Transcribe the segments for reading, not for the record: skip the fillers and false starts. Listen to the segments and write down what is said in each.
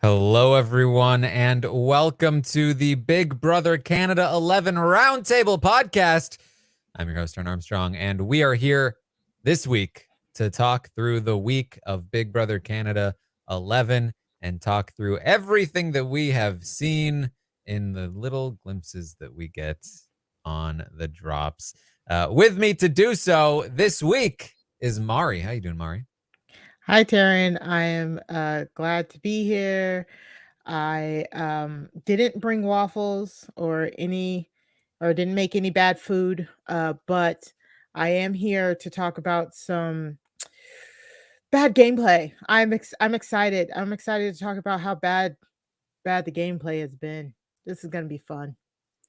Hello, everyone, and welcome to the Big Brother Canada 11 Roundtable podcast. I'm your host, Taran Armstrong, and we are here this week to talk through the week of Big Brother Canada 11 and talk through everything that we have seen in the little glimpses that we get on the drops. With me to do so this week is Mari. How you doing, Mari? Hi, Taran. I am glad to be here. I didn't bring waffles or didn't make any bad food, but I am here to talk about some bad gameplay. I'm excited. I'm excited to talk about how bad the gameplay has been. This is gonna be fun.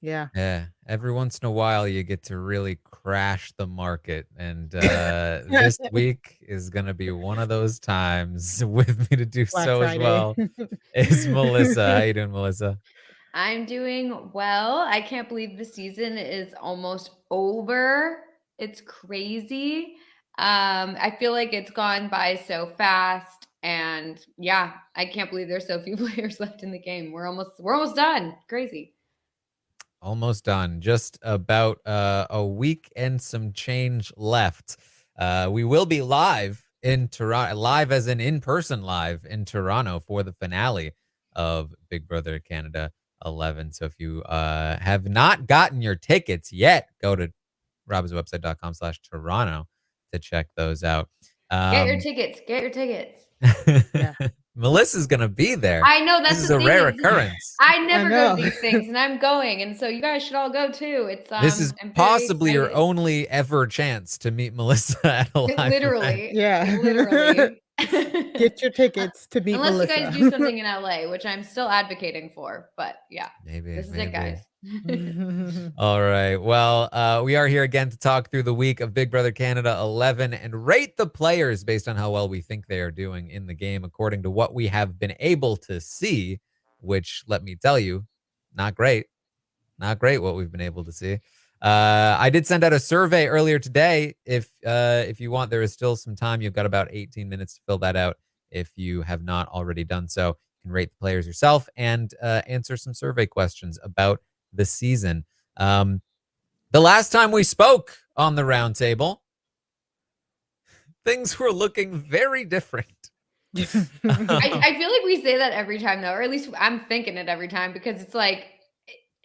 Yeah. Yeah, every once in a while you get to really crash the market, and this week is gonna be one of those times. With me to do Black so as Friday. well is Melissa. How you doing, Melissa? I'm doing well. I can't believe the season is almost over. It's crazy. I feel like it's gone by so fast, and yeah, I can't believe there's so few players left in the game. We're almost done. Crazy. Almost done. Just about a week and some change left. We will be live in Toronto, live as in person live in Toronto for the finale of Big Brother Canada 11. So if you have not gotten your tickets yet, go to robbinswebsite.com/Toronto to check those out. Get your tickets. Get your tickets. Yeah. Melissa's going to be there. I know This that's is the a thing rare is occurrence. I never go know. to these things, and I'm going, and so you guys should all go too. It's This is I'm very possibly your excited. only ever chance to meet Melissa at a live event. Literally. Yeah. Literally. Get your tickets to meet Unless you Melissa. guys do something in LA, which I'm still advocating for. But yeah, Maybe, this is maybe. it, guys. All right. Well, we are here again to talk through the week of Big Brother Canada 11 and rate the players based on how well we think they are doing in the game according to what we have been able to see, which, let me tell you, not great. Not great what we've been able to see. I did send out a survey earlier today. If you want, there is still some time. You've got about 18 minutes to fill that out. If you have not already done so, you can rate the players yourself and answer some survey questions about the season. The last time we spoke on the roundtable, things were looking very different. I feel like we say that every time though, or at least I'm thinking it every time because it's like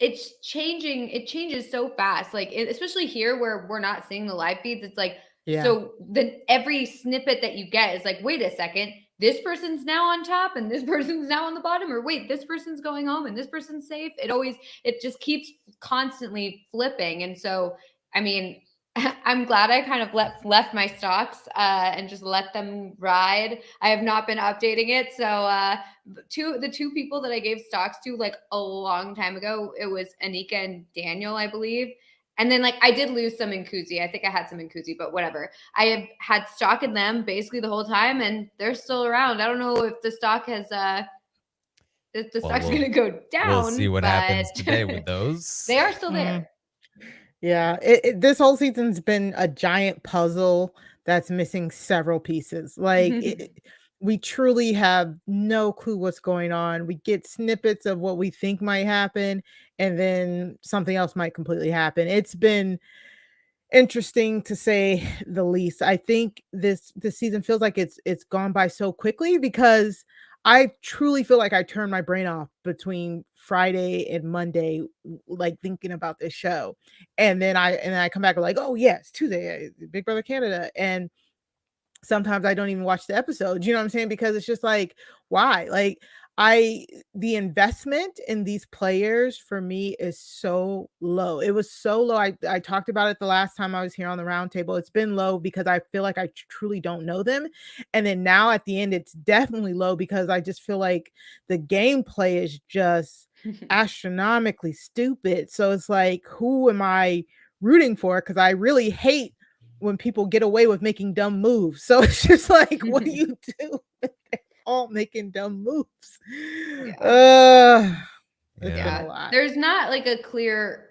it's changing. It changes so fast. Like especially here where we're not seeing the live feeds. It's like Yeah. so every snippet that you get is like, wait a second, this person's now on top and this person's now on the bottom, or wait, this person's going home and this person's safe. It just keeps constantly flipping. And so, I mean, I'm glad I kind of left my stocks and just let them ride. I have not been updating it. So the two people that I gave stocks to like a long time ago, it was Anika and Daniel, I believe. And then like I did lose some in Kuzi. I think I had some in Kuzi, but whatever. I have had stock in them basically the whole time, and they're still around. I don't know if the stock has if the stock's going to go down. We'll see what happens today with those. They are still there. Yeah, this whole season's been a giant puzzle that's missing several pieces. Like we truly have no clue what's going on. We get snippets of what we think might happen, and then something else might completely happen. It's been interesting to say the least. I think this season feels like it's gone by so quickly because I truly feel like I turned my brain off between Friday and Monday, like thinking about this show, and then I come back like, oh yes, Tuesday, Big Brother Canada, and sometimes I don't even watch the episodes. You know what I'm saying? Because it's just like, why? Like the investment in these players for me is so low. It was so low. I talked about it the last time I was here on the roundtable. It's been low because I feel like I truly don't know them. And then now at the end, it's definitely low because I just feel like the gameplay is just astronomically stupid. So it's like, who am I rooting for? Because I really hate when people get away with making dumb moves. So it's just like, what do you do? They're all making dumb moves. It's been a lot. There's not like a clear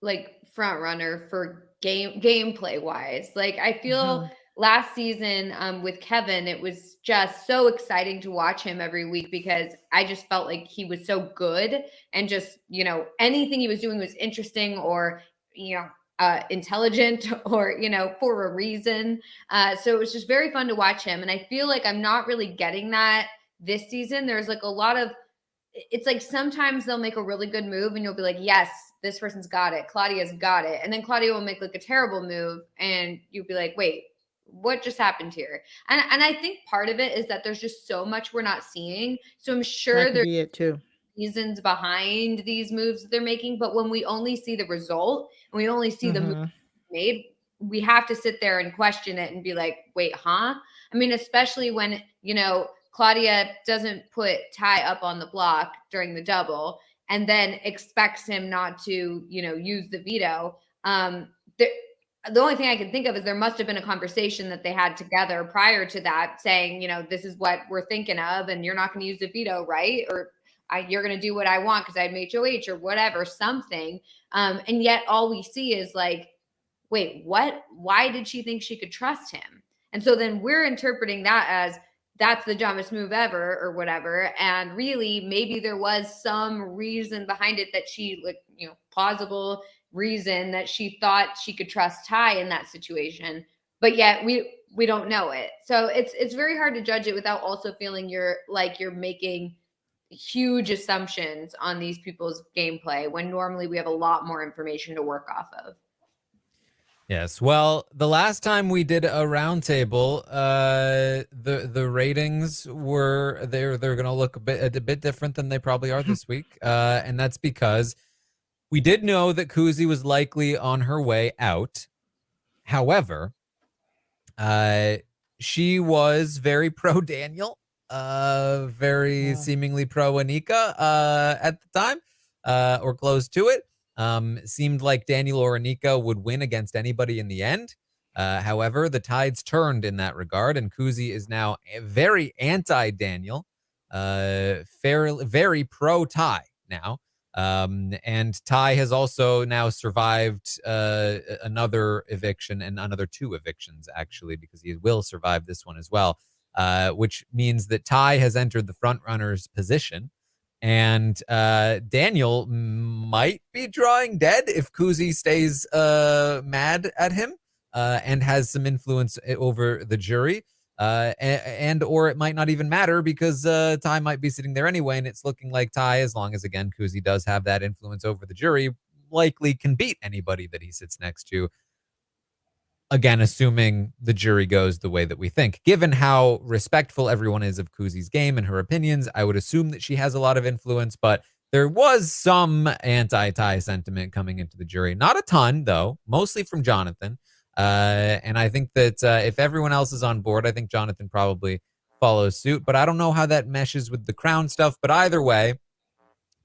like front runner for gameplay wise. Like I feel last season with Kevin, it was just so exciting to watch him every week because I just felt like he was so good and just, you know, anything he was doing was interesting or, you know, intelligent or, you know, for a reason. So it was just very fun to watch him. And I feel like I'm not really getting that this season. There's like a lot of, it's like sometimes they'll make a really good move and you'll be like, yes, this person's got it. Claudia's got it. And then Claudia will make like a terrible move and you'll be like, wait, what just happened here? And I think part of it is that there's just so much we're not seeing. So I'm sure there's it too. reasons behind these moves that they're making. But when we only see the result and we only see the move made, we have to sit there and question it and be like, wait, huh? I mean, especially when, you know, Claudia doesn't put Ty up on the block during the double and then expects him not to, you know, use the veto. The only thing I can think of is there must have been a conversation that they had together prior to that saying, you know, this is what we're thinking of and you're not going to use the veto, right? Or you're going to do what I want because I'm HOH or whatever, something. And yet all we see is like, wait, what? Why did she think she could trust him? And so then we're interpreting that as that's the dumbest move ever or whatever. And really, maybe there was some reason behind it that she, like, you know, plausible reason that she thought she could trust Ty in that situation. But yet we don't know it. So it's very hard to judge it without also feeling you're making huge assumptions on these people's gameplay when normally we have a lot more information to work off of. Yes. Well, the last time we did a roundtable, the ratings were they're going to look a bit different than they probably are this week, and that's because we did know that Kuzi was likely on her way out. However, she was very pro Daniel, very seemingly pro Anika at the time, or close to it. Seemed like Daniel or Anika would win against anybody in the end. However, the tides turned in that regard, and Kuzi is now very anti-Daniel, very pro-Ty now. And Ty has also now survived another eviction and another 2 evictions, actually, because he will survive this one as well, which means that Ty has entered the front runner's position. And Daniel might be drawing dead if Kuzi stays mad at him and has some influence over the jury. And or it might not even matter because Ty might be sitting there anyway, and it's looking like Ty, as long as, again, Kuzi does have that influence over the jury, likely can beat anybody that he sits next to. Again, assuming the jury goes the way that we think. Given how respectful everyone is of Kuzi's game and her opinions, I would assume that she has a lot of influence, but there was some anti-Ty sentiment coming into the jury. Not a ton, though, mostly from Jonathan. And I think that if everyone else is on board, I think Jonathan probably follows suit. But I don't know how that meshes with the crown stuff. But either way,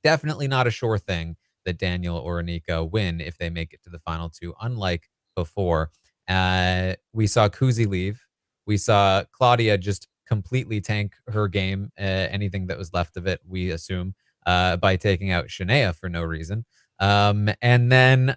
definitely not a sure thing that Daniel or Anika win if they make it to the final 2, unlike before. We saw Kuzi leave. We saw Claudia just completely tank her game, anything that was left of it, we assume, by taking out Shania for no reason. And then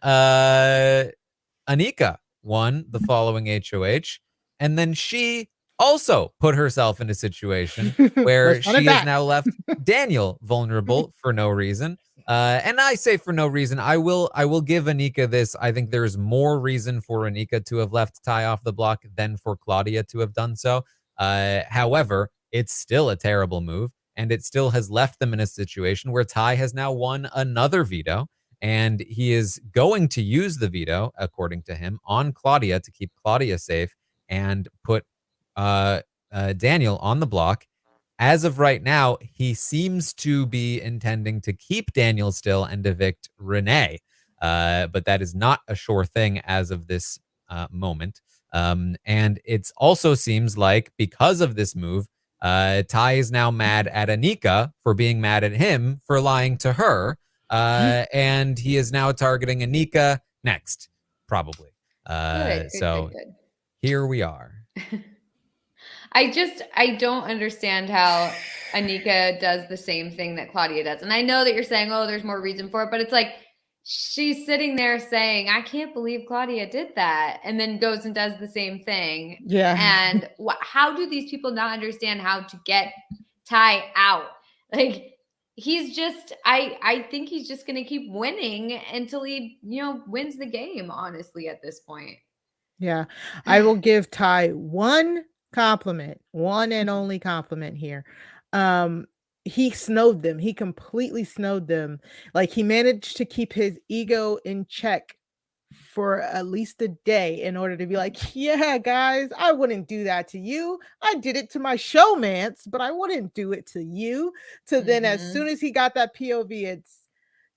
Anika won the following HOH, and then she also put herself in a situation where she has now left Daniel vulnerable for no reason. And I say for no reason. I will give Anika this. I think there is more reason for Anika to have left Ty off the block than for Claudia to have done so. However, it's still a terrible move, and it still has left them in a situation where Ty has now won another veto. And he is going to use the veto, according to him, on Claudia to keep Claudia safe and put Daniel on the block. As of right now, he seems to be intending to keep Daniel still and evict Renee. But that is not a sure thing as of this moment. And it also seems like because of this move, Ty is now mad at Anika for being mad at him for lying to her. And he is now targeting Anika next, probably. Good. Here we are. I don't understand how Anika does the same thing that Claudia does. And I know that you're saying, oh, there's more reason for it, but it's like she's sitting there saying, I can't believe Claudia did that. And then goes and does the same thing. Yeah. And how do these people not understand how to get Tai out? Like, he's just, I think he's just going to keep winning until he, wins the game, honestly, at this point. Yeah. I will give Tai one compliment, one and only compliment here. He snowed them. He completely snowed them. Like, he managed to keep his ego in check for at least a day in order to be like, yeah, guys, I wouldn't do that to you. I did it to my showmance, but I wouldn't do it to you. So then as soon as he got that POV, it's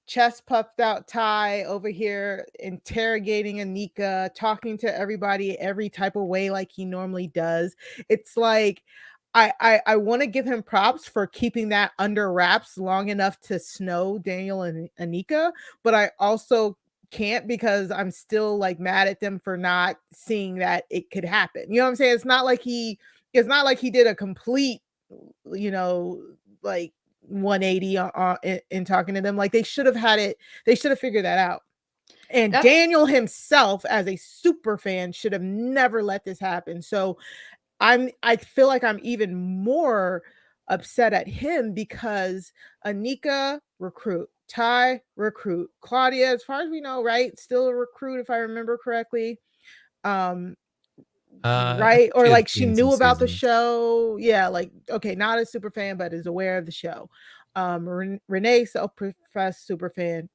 chest puffed out Tai over here interrogating Anika, talking to everybody every type of way like he normally does. It's like I want to give him props for keeping that under wraps long enough to snow Daniel and Anika, but I also can't because I'm still like mad at them for not seeing that it could happen. You know what I'm saying? It's not like he did a complete, like 180 in talking to them. Like, they should have figured that out. And Daniel himself, as a super fan, should have never let this happen. So I feel like I'm even more upset at him because Anika, recruit. Tai, recruit. Claudia, as far as we know, right? Still a recruit, if I remember correctly. Right? Or like she knew about the show. Yeah, like, okay, not a super fan, but is aware of the show. Renee, self-professed super fan.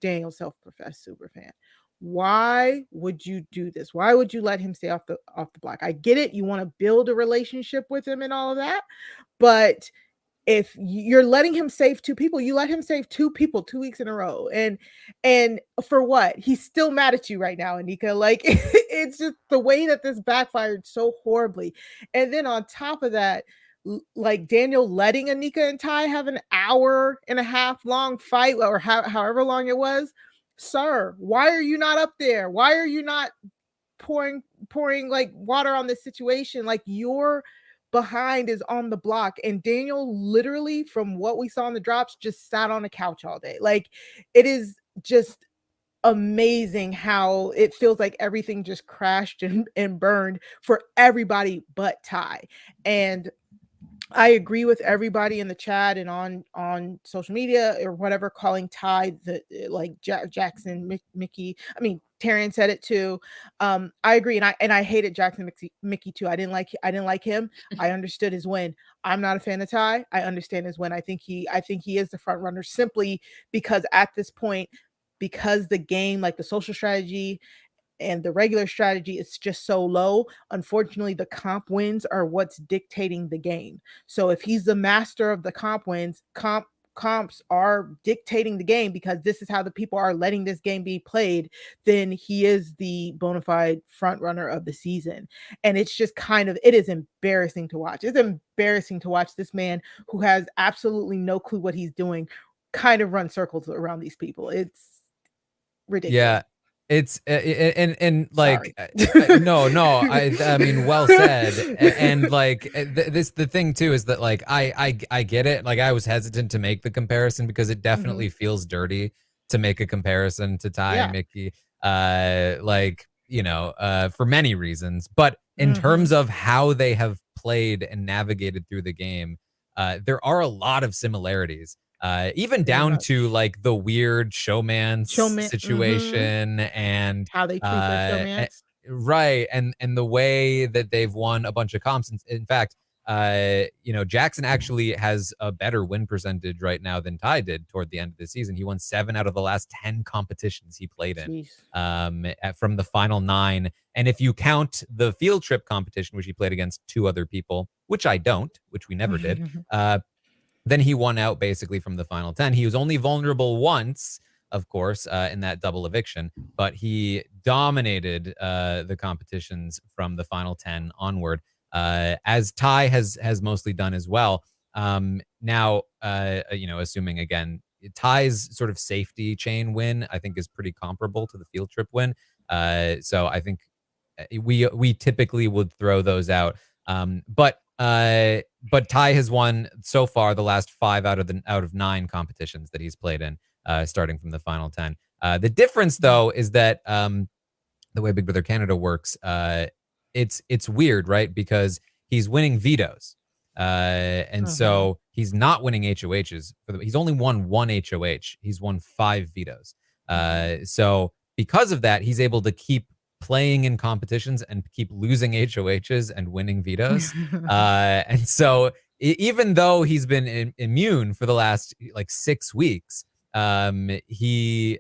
Daniel, self-professed super fan. Why would you do this? Why would you let him stay off the block? I get it. You want to build a relationship with him and all of that, but if you're letting him save two people, you let him save two people 2 weeks in a row. And for what? He's still mad at you right now, Anika. Like, it's just the way that this backfired so horribly. And then on top of that, like Daniel letting Anika and Tai have an hour and a half long fight, or however long it was. Sir, why are you not up there? Why are you not pouring like water on this situation? Like, your behind is on the block, and Daniel literally, from what we saw in the drops, just sat on a couch all day. Like, it is just amazing how it feels like everything just crashed and burned for everybody but Tai. And I agree with everybody in the chat and on social media or whatever, calling Tai the like Jackson Mickey. I mean, Taran said it too. I agree, and I hated Jackson Mickey too. I didn't like him. I understood his win. I'm not a fan of Tai. I understand his win. I think he is the front runner simply because at this point, because the game, like the social strategy and the regular strategy, is just so low. Unfortunately, the comp wins are what's dictating the game. So if he's the master of the comp wins, comps are dictating the game because this is how the people are letting this game be played, then he is the bona fide front runner of the season. And it's just it is embarrassing to watch. It's embarrassing to watch this man who has absolutely no clue what he's doing kind of run circles around these people. It's ridiculous. Yeah. It's and like no, I mean, well said. And like the thing too is that like I get it. Like, I was hesitant to make the comparison because it definitely feels dirty to make a comparison to Tai and Mickey. Like, for many reasons. But in terms of how they have played and navigated through the game, there are a lot of similarities. Even down to like the weird showman situation and how they treat their showmans. Right. And the way that they've won a bunch of comps. In fact, Jackson actually has a better win percentage right now than Tai did toward the end of the season. He won 7 out of the last 10 competitions he played in, from the final 9. And if you count the field trip competition, which he played against 2 other people, which I don't, which we never did, then he won out basically from the final 10. He was only vulnerable once, of course, in that double eviction, but he dominated the competitions from the final 10 onward, as Tai has mostly done as well. Now, assuming again, Tai's sort of safety chain win, I think, is pretty comparable to the field trip win. So I think we typically would throw those out. But Tai has won so far the last 5 out of 9 competitions that he's played in, starting from the final 10. The difference, though, is that the way Big Brother Canada works, it's weird, right? Because he's winning vetoes. And so he's not winning HOHs. He's only won one HOH. He's won 5 vetoes. So because of that, he's able to keep playing in competitions and keep losing HOHs and winning vetoes. And so even though he's been immune for the last like 6 weeks, he's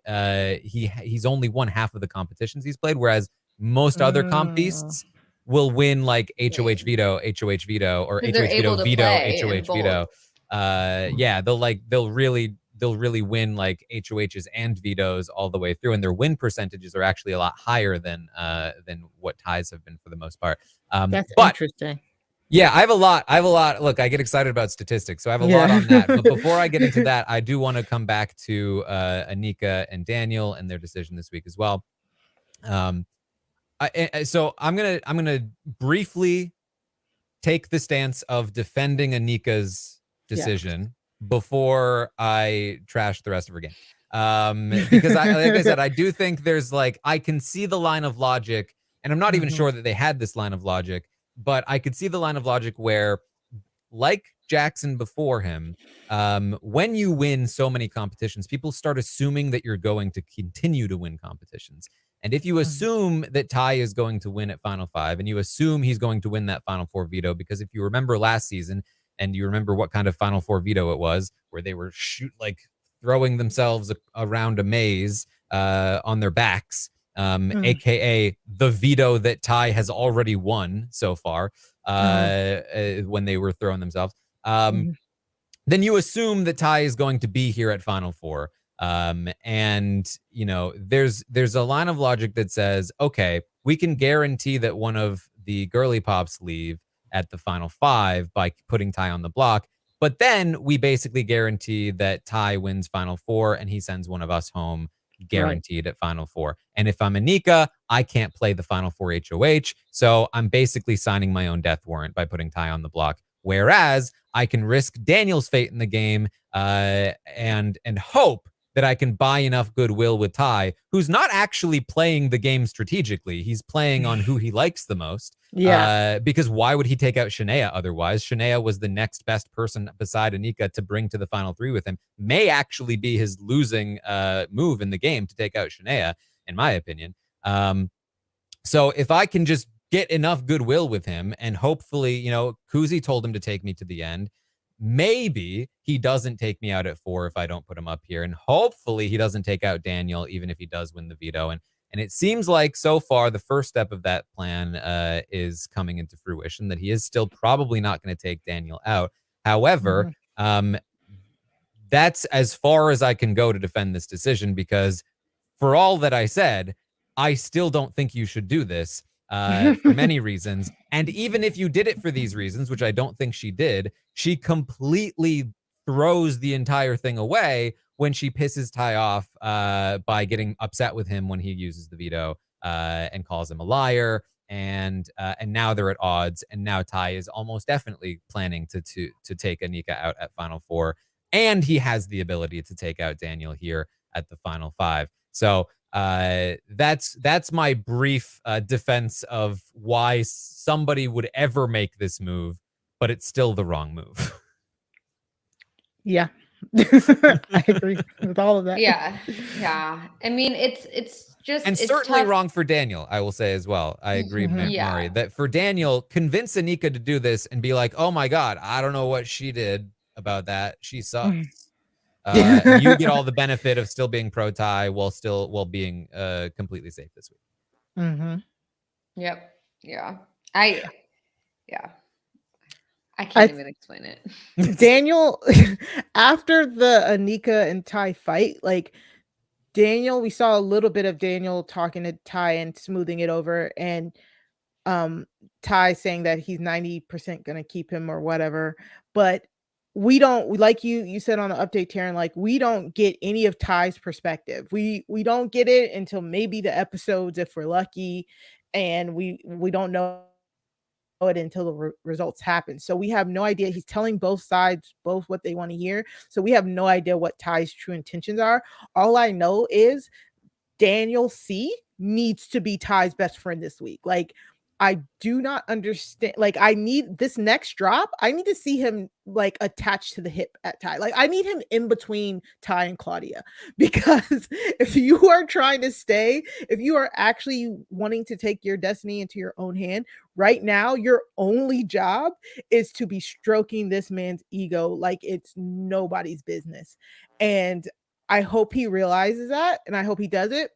only won half of the competitions he's played, whereas most other comp beasts will win like HOH veto, or HOH veto, HOH veto. Yeah, they'll really win like HOHs and vetoes all the way through, and their win percentages are actually a lot higher than what ties have been for the most part. That's but interesting. yeah, I have a lot. Look, I get excited about statistics, so I have a lot on that. But before I get into that, I do want to come back to Anika and Daniel and their decision this week as well. So I'm gonna briefly take the stance of defending Anika's decision before I trash the rest of her game. Because like I said, I do think there's like, I can see the line of logic, and I'm not even sure that they had this line of logic, but I could see the line of logic where, like Jackson before him, when you win so many competitions, people start assuming that you're going to continue to win competitions. And if you assume that Ty is going to win at Final 5, and you assume he's going to win that Final 4 veto, because if you remember last season, and you remember what kind of Final 4 veto it was, where they were throwing themselves around a maze on their backs, aka the veto that Ty has already won so far, when they were throwing themselves, then you assume that Ty is going to be here at Final 4. And you know, there's a line of logic that says, okay, we can guarantee that one of the girly pops leave at the Final 5 by putting Ty on the block, but then we basically guarantee that Ty wins Final 4 and he sends one of us home, guaranteed at Final 4. And if I'm Anika, I can't play the Final 4 HOH, so I'm basically signing my own death warrant by putting Ty on the block. Whereas I can risk Daniel's fate in the game and hope that I can buy enough goodwill with Ty, who's not actually playing the game strategically. He's playing on who he likes the most. Because why would he take out Shania otherwise? Shania was the next best person beside Anika to bring to the Final 3 with him. May actually be his losing move in the game to take out Shania, in my opinion. So if I can just get enough goodwill with him, and hopefully, you know, Kuzi told him to take me to the end. Maybe he doesn't take me out at 4 if I don't put him up here. And hopefully he doesn't take out Daniel, even if he does win the veto. And it seems like so far the first step of that plan is coming into fruition, that he is still probably not going to take Daniel out. However, that's as far as I can go to defend this decision, because for all that I said, I still don't think you should do this. For many reasons. And even if you did it for these reasons, which I don't think she did, she completely throws the entire thing away when she pisses Ty off by getting upset with him when he uses the veto and calls him a liar. And now they're at odds. And now Ty is almost definitely planning to take Anika out at Final 4. And he has the ability to take out Daniel here at the Final 5. So that's my brief defense of why somebody would ever make this move, but it's still the wrong move. Yeah. I agree with all of that. Yeah. I mean, it's just, and it's certainly tough. wrong for Daniel, I will say as well. I agree, Mari, that for Daniel, convince Anika to do this and be like, oh my God, I don't know what she did about that. She sucks. You get all the benefit of still being pro Ty while being completely safe this week. Yep. Yeah. I can't even explain it. Daniel, after the Anika and Ty fight, like Daniel, we saw a little bit of Daniel talking to Ty and smoothing it over, and Ty saying that he's 90% gonna keep him or whatever. But we don't, like you said on the update, Taran, like we don't get any of Ty's perspective. We don't get it until maybe the episodes if we're lucky, and we don't know it until the results happen. So we have no idea. He's telling both sides both what they want to hear. So we have no idea what Ty's true intentions are. All I know is Daniel C needs to be Ty's best friend this week. Like, I do not understand. Like, I need this next drop. I need to see him like attached to the hip at Ty. Like, I need him in between Ty and Claudia, because if you are trying to stay, if you are actually wanting to take your destiny into your own hand right now, your only job is to be stroking this man's ego like it's nobody's business. And I hope he realizes that, and I hope he does it,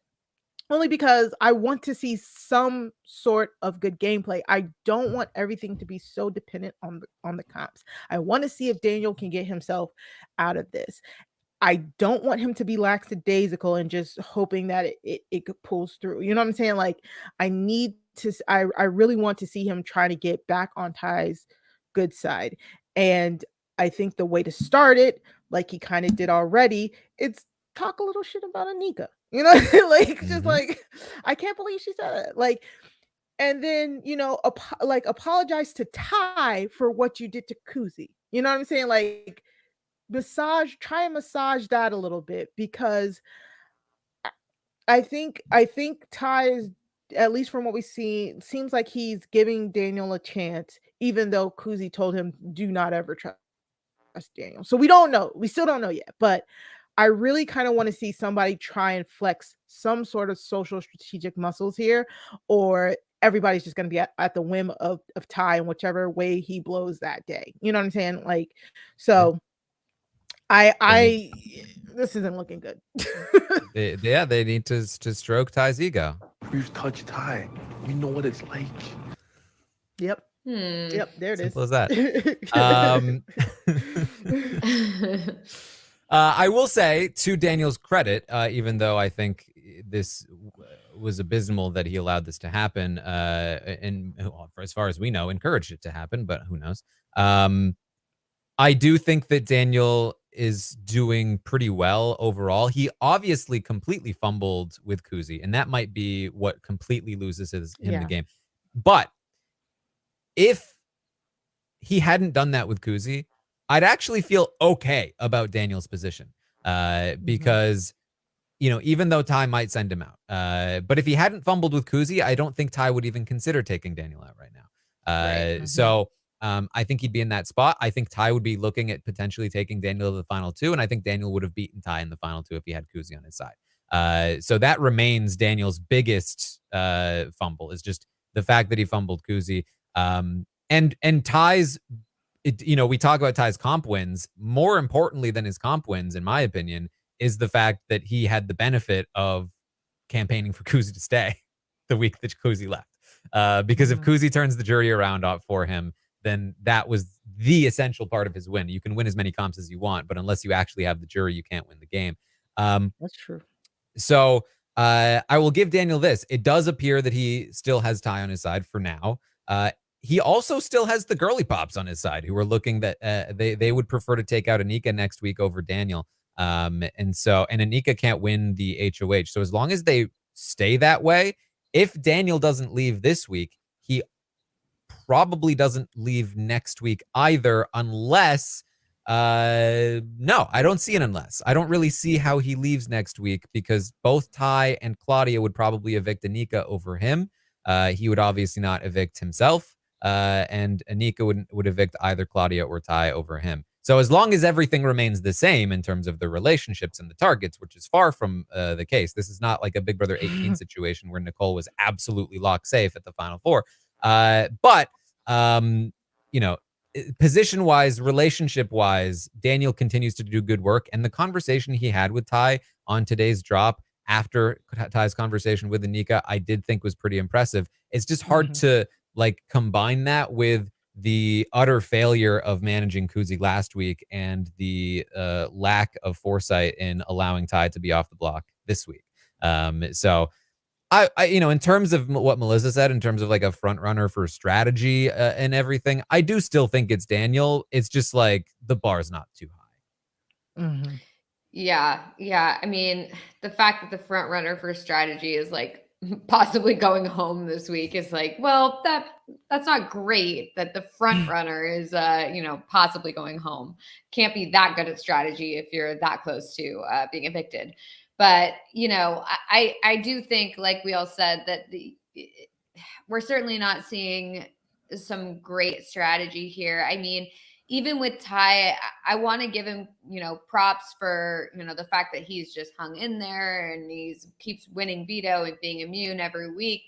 only because I want to see some sort of good gameplay. I don't want everything to be so dependent on the comps. I want to see if Daniel can get himself out of this. I don't want him to be lackadaisical and just hoping that it pulls through. You know what I'm saying? Like, I need to I really want to see him try to get back on Ty's good side. And I think the way to start it, like he kind of did already, it's talk a little shit about Anika. You know, like just like, I can't believe she said it. Like, and then, you know, apologize to Ty for what you did to Kuzi. You know what I'm saying? Like, try and massage that a little bit, because I think Ty is, at least from what we see, seems like he's giving Daniel a chance, even though Kuzi told him do not ever trust Daniel. So we don't know. We still don't know yet, but I really kind of want to see somebody try and flex some sort of social strategic muscles here, or everybody's just going to be at the whim of Ty in whichever way he blows that day. You know what I'm saying? Like, so I this isn't looking good. They need to stroke Ty's ego. We've touched Ty. We know what it's like. Yep. Yep, there it Simple is. as that. I will say, to Daniel's credit, even though I think this was abysmal that he allowed this to happen, and as far as we know, encouraged it to happen, but who knows? I do think that Daniel is doing pretty well overall. He obviously completely fumbled with Kuzi, and that might be what completely loses him the game. But if he hadn't done that with Kuzi, I'd actually feel okay about Daniel's position, because, you know, even though Ty might send him out, but if he hadn't fumbled with Kuzi, I don't think Ty would even consider taking Daniel out right now. So I think he'd be in that spot. I think Ty would be looking at potentially taking Daniel to the final two, and I think Daniel would have beaten Ty in the final two if he had Kuzi on his side. So that remains Daniel's biggest fumble, is just the fact that he fumbled Kuzi. And Ty's, you know, we talk about Ty's comp wins. More importantly than his comp wins, in my opinion, is the fact that he had the benefit of campaigning for Kuzi to stay the week that Kuzi left. Because if Kuzi turns the jury around for him, then that was the essential part of his win. You can win as many comps as you want, but unless you actually have the jury, you can't win the game. That's true. So I will give Daniel this. It does appear that he still has Ty on his side for now. He also still has the girly pops on his side, who are looking that they would prefer to take out Anika next week over Daniel. And Anika can't win the HOH. So as long as they stay that way, if Daniel doesn't leave this week, he probably doesn't leave next week either, unless no, I don't see an unless. I don't really see how he leaves next week, because both Ty and Claudia would probably evict Anika over him. He would obviously not evict himself, and Anika would evict either Claudia or Ty over him. So as long as everything remains the same in terms of the relationships and the targets, which is far from the case. This is not like a Big Brother 18 situation where Nicole was absolutely locked safe at the final four. But you know, position-wise, relationship-wise, Daniel continues to do good work. And the conversation he had with Ty on today's drop, after Ty's conversation with Anika, I did think was pretty impressive. It's just hard to like combine that with the utter failure of managing Kuzi last week and the lack of foresight in allowing Ty to be off the block this week. So I, you know, in terms of what Melissa said, in terms of like a front runner for strategy and everything, I do still think it's Daniel. It's just like the bar's not too high. Yeah. I mean, the fact that the front runner for strategy is like possibly going home this week is like, well, that's not great that the front runner is possibly going home. Can't be that good at strategy if you're that close to being evicted. But, you know, I do think, like we all said, that we're certainly not seeing some great strategy here. I mean, even with Ty, I want to give him, you know, props for, you know, the fact that he's just hung in there and he's keeps winning veto and being immune every week,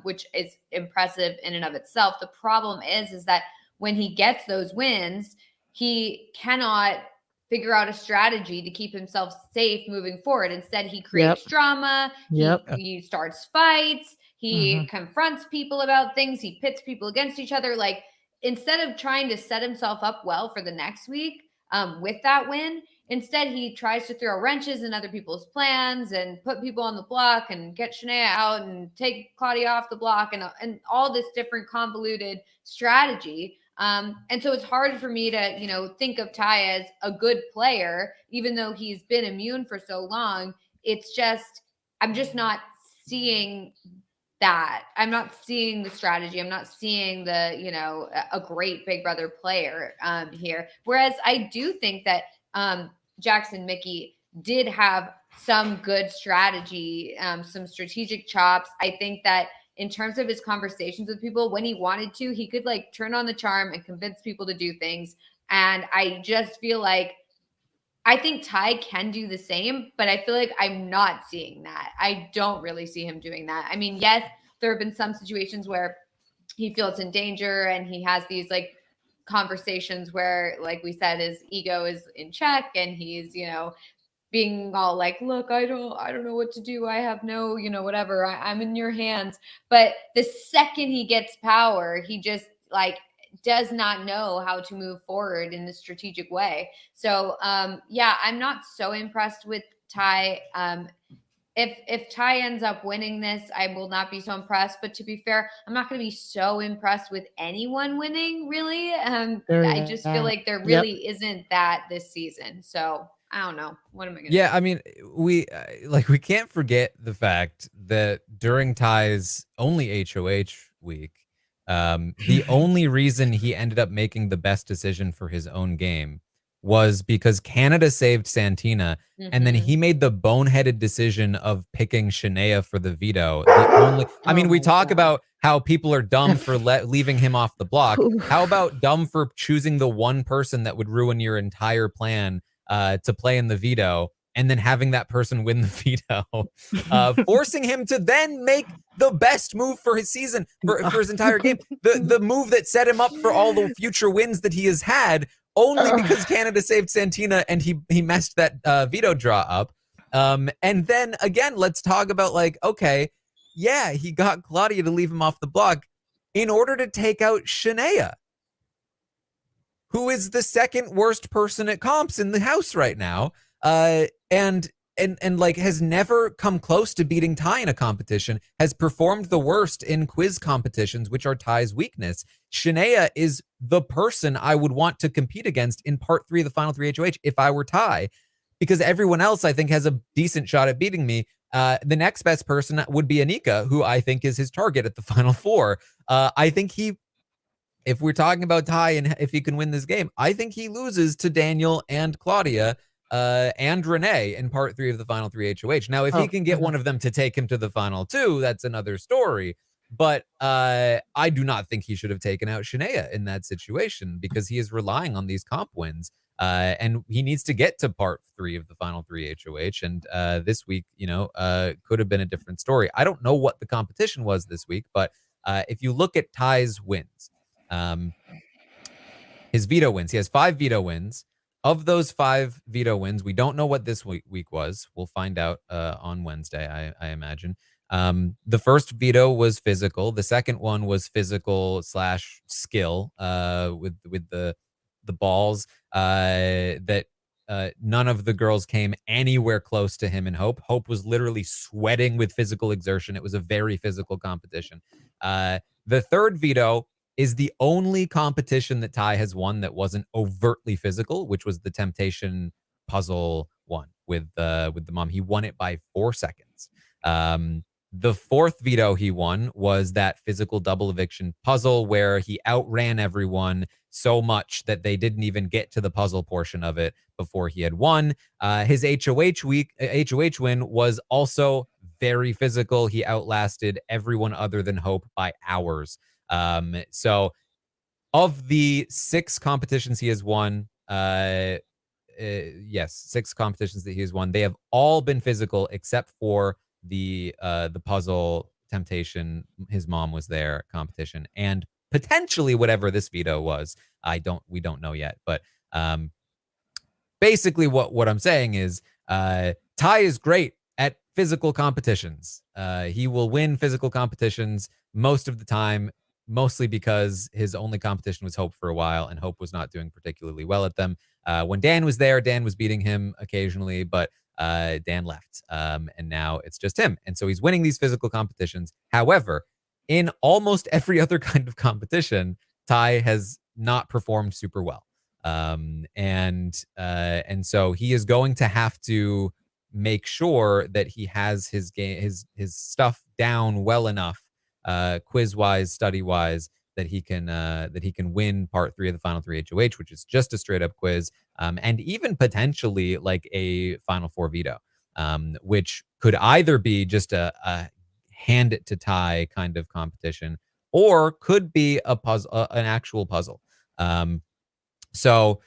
which is impressive in and of itself. The problem is that when he gets those wins, he cannot figure out a strategy to keep himself safe moving forward. Instead, he creates drama. He starts fights. He confronts people about things. He pits people against each other. Like, instead of trying to set himself up well for the next week with that win, instead he tries to throw wrenches in other people's plans and put people on the block and get Shania out and take Claudia off the block and all this different convoluted strategy. And so it's hard for me to, you know, think of Ty as a good player, even though he's been immune for so long. It's just, I'm just not seeing that. I'm not seeing the strategy. I'm not seeing the, you know, a great Big Brother player here. Whereas I do think that Jackson Mickey did have some good strategy, some strategic chops. I think that in terms of his conversations with people, when he wanted to, he could like turn on the charm and convince people to do things. And I just feel like, I think Ty can do the same, but I feel like I'm not seeing that. I don't really see him doing that. I mean, yes, there have been some situations where he feels in danger and he has these like conversations where, like we said, his ego is in check and he's, you know, being all like, look, I don't know what to do. I have no, you know, whatever. I'm in your hands. But the second he gets power, he just like does not know how to move forward in a strategic way. So yeah, I'm not so impressed with Ty. If Ty ends up winning this, I will not be so impressed. But to be fair, I'm not going to be so impressed with anyone winning, really. I just feel like there really isn't that this season. So I don't know. What am I going to Yeah, I mean, we can't forget the fact that during Ty's only HOH week, the only reason he ended up making the best decision for his own game was because Canada saved Santina, and then he made the boneheaded decision of picking Shania for the veto. The only, I mean, we talk about how people are dumb for leaving him off the block. How about dumb for choosing the one person that would ruin your entire plan to play in the veto, and then having that person win the veto, forcing him to then make the best move for his season, for his entire game. The move that set him up for all the future wins that he has had, only because Canada saved Santina and he messed that veto draw up. And then again, let's talk about like, okay, yeah, he got Claudia to leave him off the block in order to take out Shania, who is the second worst person at comps in the house right now, and like has never come close to beating Ty in a competition, has performed the worst in quiz competitions, which are Ty's weakness. Shania is the person I would want to compete against in part 3 of the final 3 HOH if I were Ty, because everyone else I think has a decent shot at beating me. The next best person would be Anika, who I think is his target at the final 4. I think if we're talking about Ty and if he can win this game, I think he loses to Daniel and Claudia and Renee in part 3 of the final 3 HOH. Now, if he can get one of them to take him to the final 2, that's another story. But I do not think he should have taken out Shania in that situation, because he is relying on these comp wins. And he needs to get to part 3 of the final 3 HOH. And this week, you know, could have been a different story. I don't know what the competition was this week, but if you look at Ty's wins, his veto wins, he has 5 veto wins. Of those 5 veto wins, we don't know what this week was. We'll find out on Wednesday, I imagine. The first veto was physical. The second one was physical / skill with the balls that none of the girls came anywhere close to him in Hope. Hope was literally sweating with physical exertion. It was a very physical competition. The third veto is the only competition that Ty has won that wasn't overtly physical, which was the Temptation puzzle one with the mom. He won it by 4 seconds. The fourth veto he won was that physical double eviction puzzle where he outran everyone so much that they didn't even get to the puzzle portion of it before he had won. His HOH win was also very physical. He outlasted everyone other than Hope by hours. So of the 6 competitions he has won, yes, 6 competitions that he has won, they have all been physical except for the puzzle temptation. His mom was there competition, and potentially whatever this veto was. We don't know yet, but basically what I'm saying is Ty is great at physical competitions. He will win physical competitions most of the time, mostly because his only competition was Hope for a while, and Hope was not doing particularly well at them. When Dan was there, Dan was beating him occasionally, but Dan left, and now it's just him. And so he's winning these physical competitions. However, in almost every other kind of competition, Ty has not performed super well. And so he is going to have to make sure that he has his game, his stuff down well enough, quiz wise, study wise, that he can win part 3 of the final 3 HOH, which is just a straight up quiz, and even potentially like a final 4 veto, which could either be just a hand it to Ty kind of competition, or could be a puzzle, an actual puzzle. So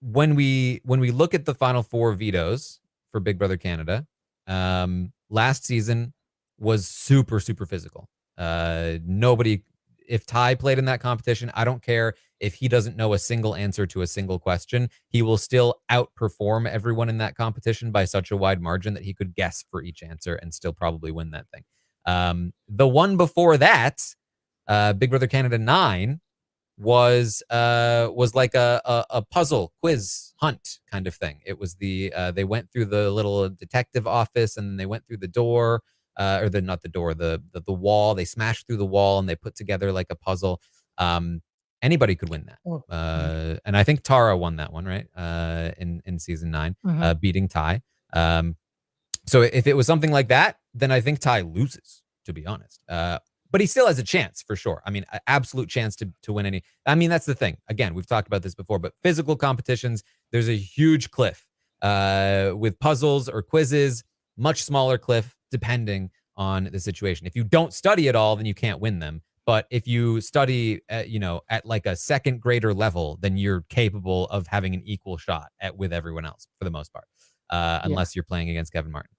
when we look at the final 4 vetoes for Big Brother Canada, last season was super physical. Nobody, if Ty played in that competition, I don't care if he doesn't know a single answer to a single question, he will still outperform everyone in that competition by such a wide margin that he could guess for each answer and still probably win that thing. The one before that, Big Brother Canada 9, was like a puzzle quiz hunt kind of thing. It was they went through the little detective office, and then they went through the door, or not the door, the wall. They smashed through the wall and they put together like a puzzle. Anybody could win that. And I think Tara won that one, right? In season 9, beating Ty. So if it was something like that, then I think Ty loses, to be honest. But he still has a chance for sure. I mean, an absolute chance to win any. I mean, that's the thing. Again, we've talked about this before, but physical competitions, there's a huge cliff. With puzzles or quizzes, much smaller cliff depending on the situation. If you don't study at all, then you can't win them. But if you study, at like a second grader level, then you're capable of having an equal shot with everyone else for the most part, unless you're playing against Kevin Martin.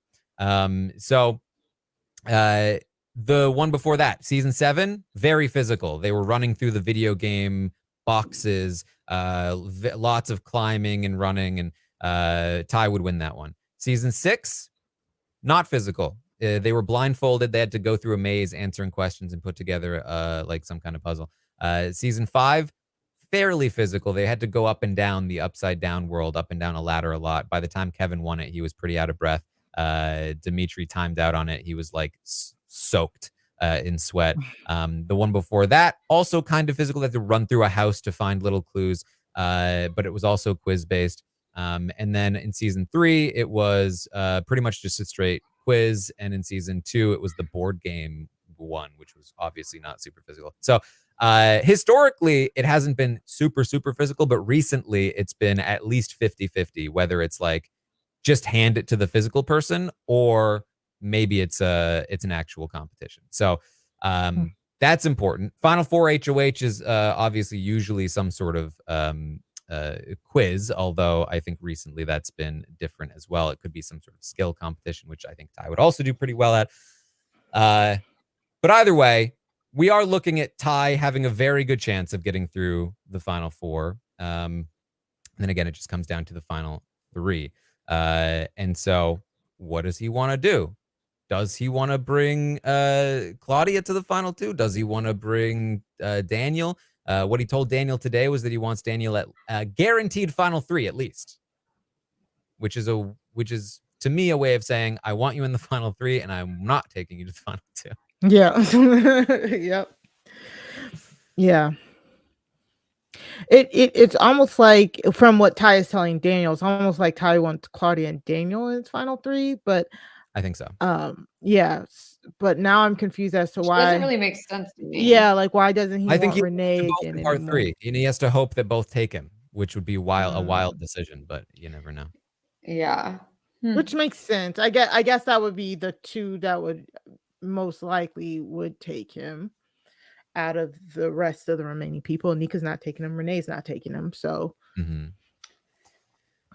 The one before that, season 7, very physical. They were running through the video game boxes, lots of climbing and running, and Ty would win that one. Season 6, not physical. They were blindfolded. They had to go through a maze answering questions and put together like some kind of puzzle. Season 5, fairly physical. They had to go up and down the upside down world, up and down a ladder a lot. By the time Kevin won it, he was pretty out of breath. Dimitri timed out on it. He was like soaked in sweat. The one before that, also kind of physical. They had to run through a house to find little clues, but it was also quiz based. And then in season 3, it was pretty much just a straight quiz. And in season 2, it was the board game one, which was obviously not super physical. So historically, it hasn't been super physical, but recently it's been at least 50-50, whether it's like just hand it to the physical person, or maybe it's an actual competition. So that's important. Final 4 HOH is obviously usually some sort of quiz, although I think recently that's been different as well. It could be some sort of skill competition, which I think Ty would also do pretty well at. But either way, we are looking at Ty having a very good chance of getting through the final 4. And then again, it just comes down to the final 3. And so what does he want to do? Does he want to bring Claudia to the final 2? Does he want to bring Daniel? What he told Daniel today was that he wants Daniel at guaranteed final 3 at least, which is to me a way of saying I want you in the final 3 and I'm not taking you to the final 2. Yeah. Yep. Yeah. It's almost like, from what Ty is telling Daniel, it's almost like Ty wants Claudia and Daniel in his final 3, but I think so. Yeah, but now I'm confused as to Which doesn't why. really make sense to me. Yeah, like why doesn't he I think want he wants them Renee both again in part anymore? 3, and he has to hope that both take him, which would be a wild Mm, decision, but you never know. Yeah. Hmm. which makes sense. I guess that would be the two that would most likely would take him out of the rest of the remaining people. Nika's not taking him. Renee's not taking him. So Mhm.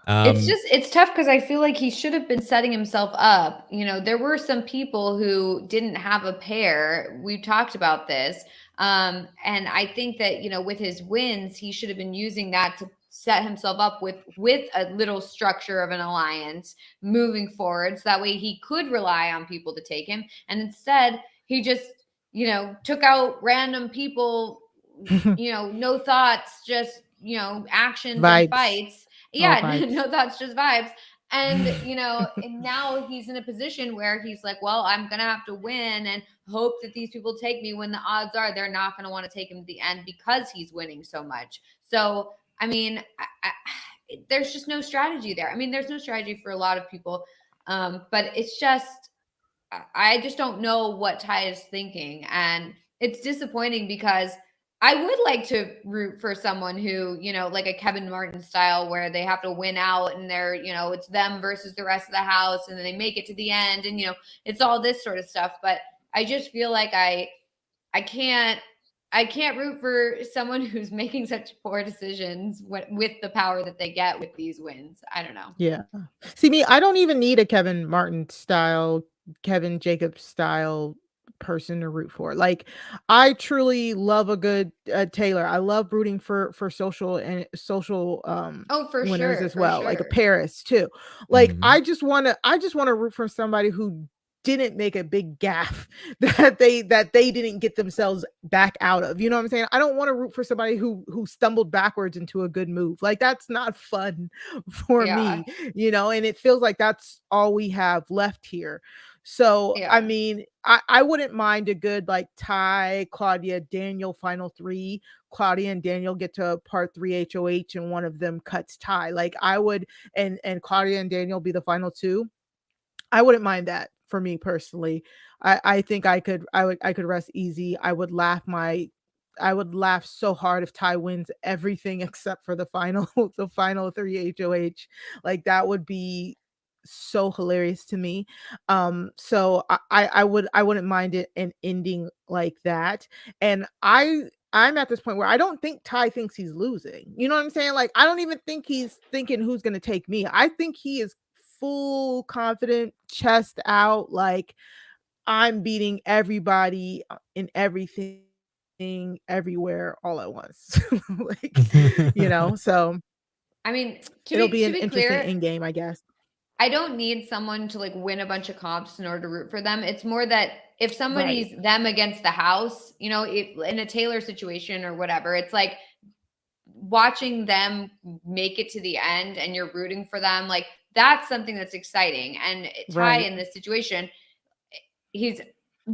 It's tough because I feel like he should have been setting himself up. You know, there were some people who didn't have a pair. We've talked about this. And I think that, you know, with his wins, he should have been using that to set himself up with a little structure of an alliance moving forward. So that way he could rely on people to take him. And instead, he just, you know, took out random people, you know, no thoughts, just, you know, actions and vibes, fights. all Yeah, vibes. no thoughts, just vibes. And, you know, and now he's in a position where he's like, well, I'm going to have to win and hope that these people take me when the odds are they're not going to want to take him to the end because he's winning so much. So, I mean, there's just no strategy there. I mean, there's no strategy for a lot of people. But it's just, I just don't know what Ty is thinking. And it's disappointing because I would like to root for someone who, you know, like a Kevin Martin style where they have to win out and they're, you know, it's them versus the rest of the house and then they make it to the end and, you know, it's all this sort of stuff. But I just feel like I can't root for someone who's making such poor decisions with the power that they get with these wins. I don't know. Yeah. See me, I don't even need a Kevin Martin style, Kevin Jacobs style person to root for. Like I truly love a good Taylor. I love rooting for social Oh, winners as for well, like a sure. Paris too. Like Mhm. I just want to root for somebody who didn't make a big gaffe that they didn't get themselves back out of. You know what I'm saying? I don't want to root for somebody who stumbled backwards into a good move. Like that's not fun for Yeah. me, you know, and it feels like that's all we have left here. So I Yeah. mean, I wouldn't mind a good like Ty, Claudia, Daniel final three. Claudia and Daniel get to part 3 HOH and one of them cuts Ty. Like I would and Claudia and Daniel be the final two. I wouldn't mind that for me personally. I think I could rest easy. I would laugh so hard if Ty wins everything except for the final the final 3 HOH. Like that would be so hilarious to me. So I wouldn't mind it an ending like that. And I'm at this point where I don't think Ty thinks he's losing. You know what I'm saying? Like I don't even think he's thinking who's going to take me. I think he is full confident, chest out, like I'm beating everybody in everything, everywhere, all at once. Like, you know, so I mean, it'll be to an be interesting clear, end game, I guess. I don't need someone to like win a bunch of comps in order to root for them. It's more that if Right. somebody's them against the house, you know, if in a Taylor situation or whatever, it's like watching them make it to the end and you're rooting for them. Like that's something that's exciting. And Ty Right. in this situation, he's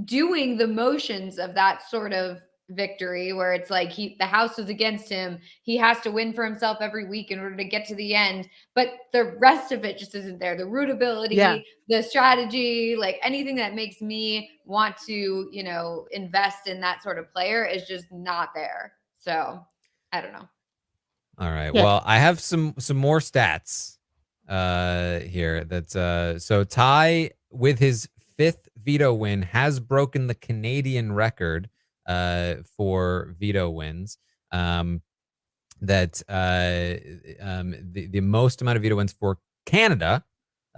doing the motions of that sort of victory where it's like the house is against him, he has to win for himself every week in order to get to the end, but the rest of it just isn't there. The Yeah. rootability, the strategy, like anything that makes me want to, you know, invest in that sort of player is just not there. So I don't know. All right. Yeah. Well, I have some more stats here. That's so Ty with his 5th veto win has broken the Canadian record for veto wins. That the most amount of veto wins for Canada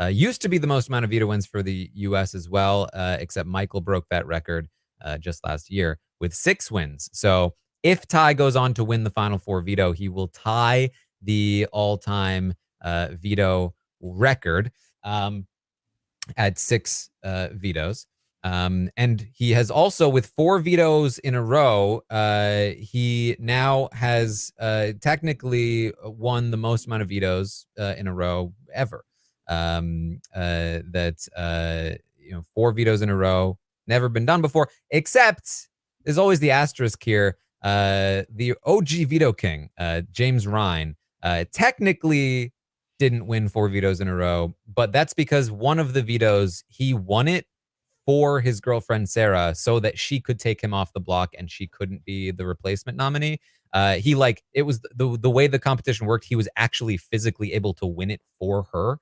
used to be the most amount of veto wins for the US as well, except Michael broke that record just last year with 6 wins. So if Ty goes on to win the Final Four veto, he will tie the all-time veto record at 6 vetoes. And he has also, with 4 vetoes in a row, he now has technically won the most amount of vetoes in a row ever. You know, 4 vetoes in a row, never been done before, except there's always the asterisk here. The OG veto king, James Ryan, technically didn't win 4 vetoes in a row, but that's because one of the vetoes, he won it for his girlfriend Sarah so that she could take him off the block and she couldn't be the replacement nominee. It was the way the competition worked, he was actually physically able to win it for her.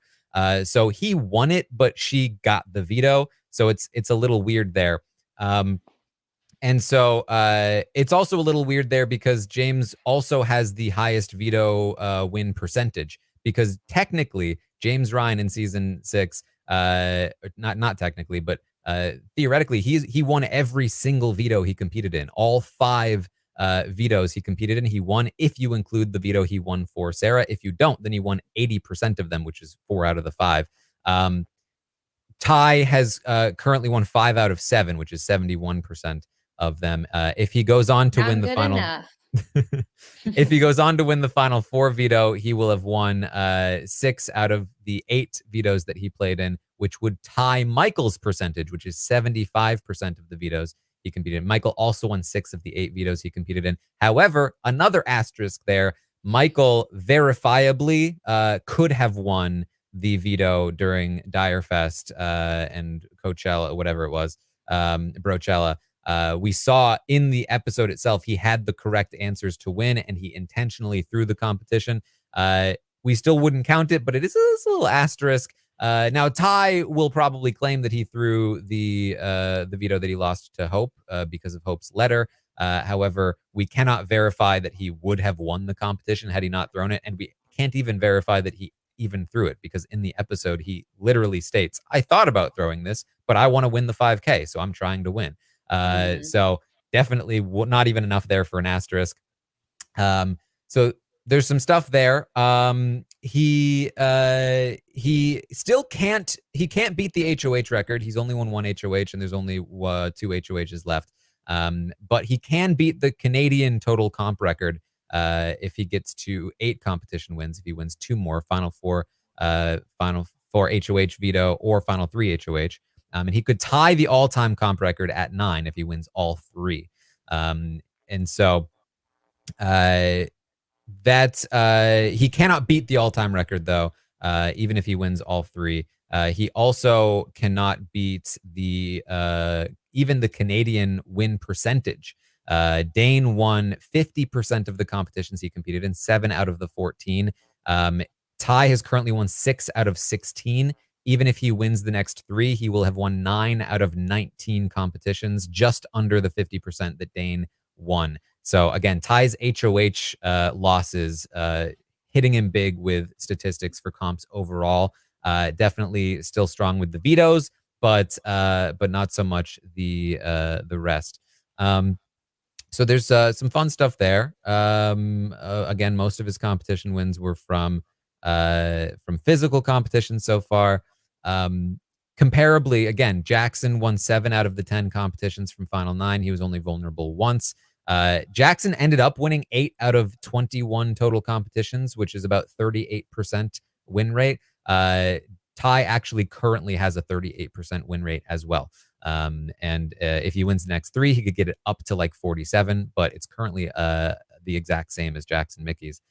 So he won it, but she got the veto. So it's a little weird there. And so it's also a little weird there because James also has the highest veto win percentage, because technically James Ryan in season 6, not technically, but theoretically, he won every single veto he competed in. All 5 vetoes he competed in, he won. If you include the veto he won for Sarah, if you don't, then he won 80% of them, which is 4 out of the 5. Ty has currently won 5 out of 7, which is 71% of them. If he goes on to win the final, if he goes on to win the final 4 veto, he will have won 6 out of the 8 vetoes that he played in, which would tie Michael's percentage, which is 75% of the vetoes he competed in. Michael also won 6 of the 8 vetoes he competed in. However, another asterisk there, Michael verifiably could have won the veto during Direfest and Coachella, whatever it was, Brochella. We saw in the episode itself, he had the correct answers to win, and he intentionally threw the competition. We still wouldn't count it, but it is a little asterisk. Now, Ty will probably claim that he threw the veto that he lost to Hope because of Hope's letter. However, we cannot verify that he would have won the competition had he not thrown it, and we can't even verify that he even threw it, because in the episode, he literally states, I thought about throwing this, but I want to win the 5K, so I'm trying to win. So definitely not even enough there for an asterisk. So there's some stuff there. He still can't beat the HOH record. He's only won 1 HOH, and there's only 2 HOHs left. But he can beat the Canadian total comp record if he gets to 8 competition wins. If he wins 2 more, final 4 HOH veto or final 3 HOH. And he could tie the all-time comp record at 9 if he wins all 3. And so he cannot beat the all-time record, though, even if he wins all 3. He also cannot beat even the Canadian win percentage. Dane won 50% of the competitions he competed in, 7 out of the 14. Ty has currently won 6 out of 16. Even if he wins the next 3, he will have won 9 out of 19 competitions, just under the 50% that Dane won. So again, Ty's HOH losses hitting him big with statistics for comps overall. Definitely still strong with the vetoes, but not so much the rest. So there's some fun stuff there. Again, most of his competition wins were from physical competition so far. Comparably, again, Jackson won 7 out of the 10 competitions from Final 9. He was only vulnerable once. Jackson ended up winning 8 out of 21 total competitions, which is about 38% win rate. Ty actually currently has a 38% win rate as well. And if he wins the next 3, he could get it up to like 47, but it's currently the exact same as Jackson Mickey's.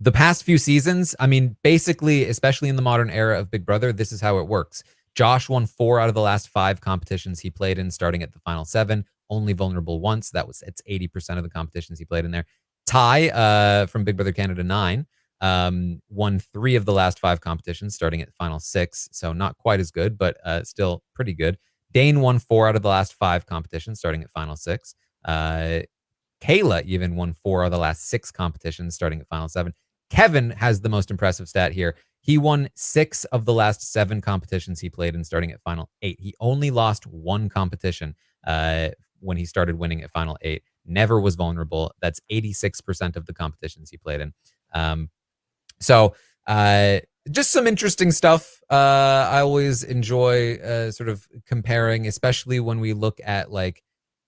The past few seasons, I mean, basically, especially in the modern era of Big Brother, this is how it works. Josh won 4 out of the last 5 competitions he played in, starting at the final 7. Only vulnerable once. It's 80% of the competitions he played in there. Ty from Big Brother Canada 9 won 3 of the last 5 competitions, starting at final 6. So not quite as good, but still pretty good. Dane won 4 out of the last 5 competitions, starting at final 6. Kayla even won 4 of the last 6 competitions, starting at final 7. Kevin has the most impressive stat here. He won 6 of the last 7 competitions he played in, starting at final 8. He only lost 1 competition when he started winning at final 8. Never was vulnerable. That's 86% of the competitions he played in. So just some interesting stuff. I always enjoy sort of comparing, especially when we look at like,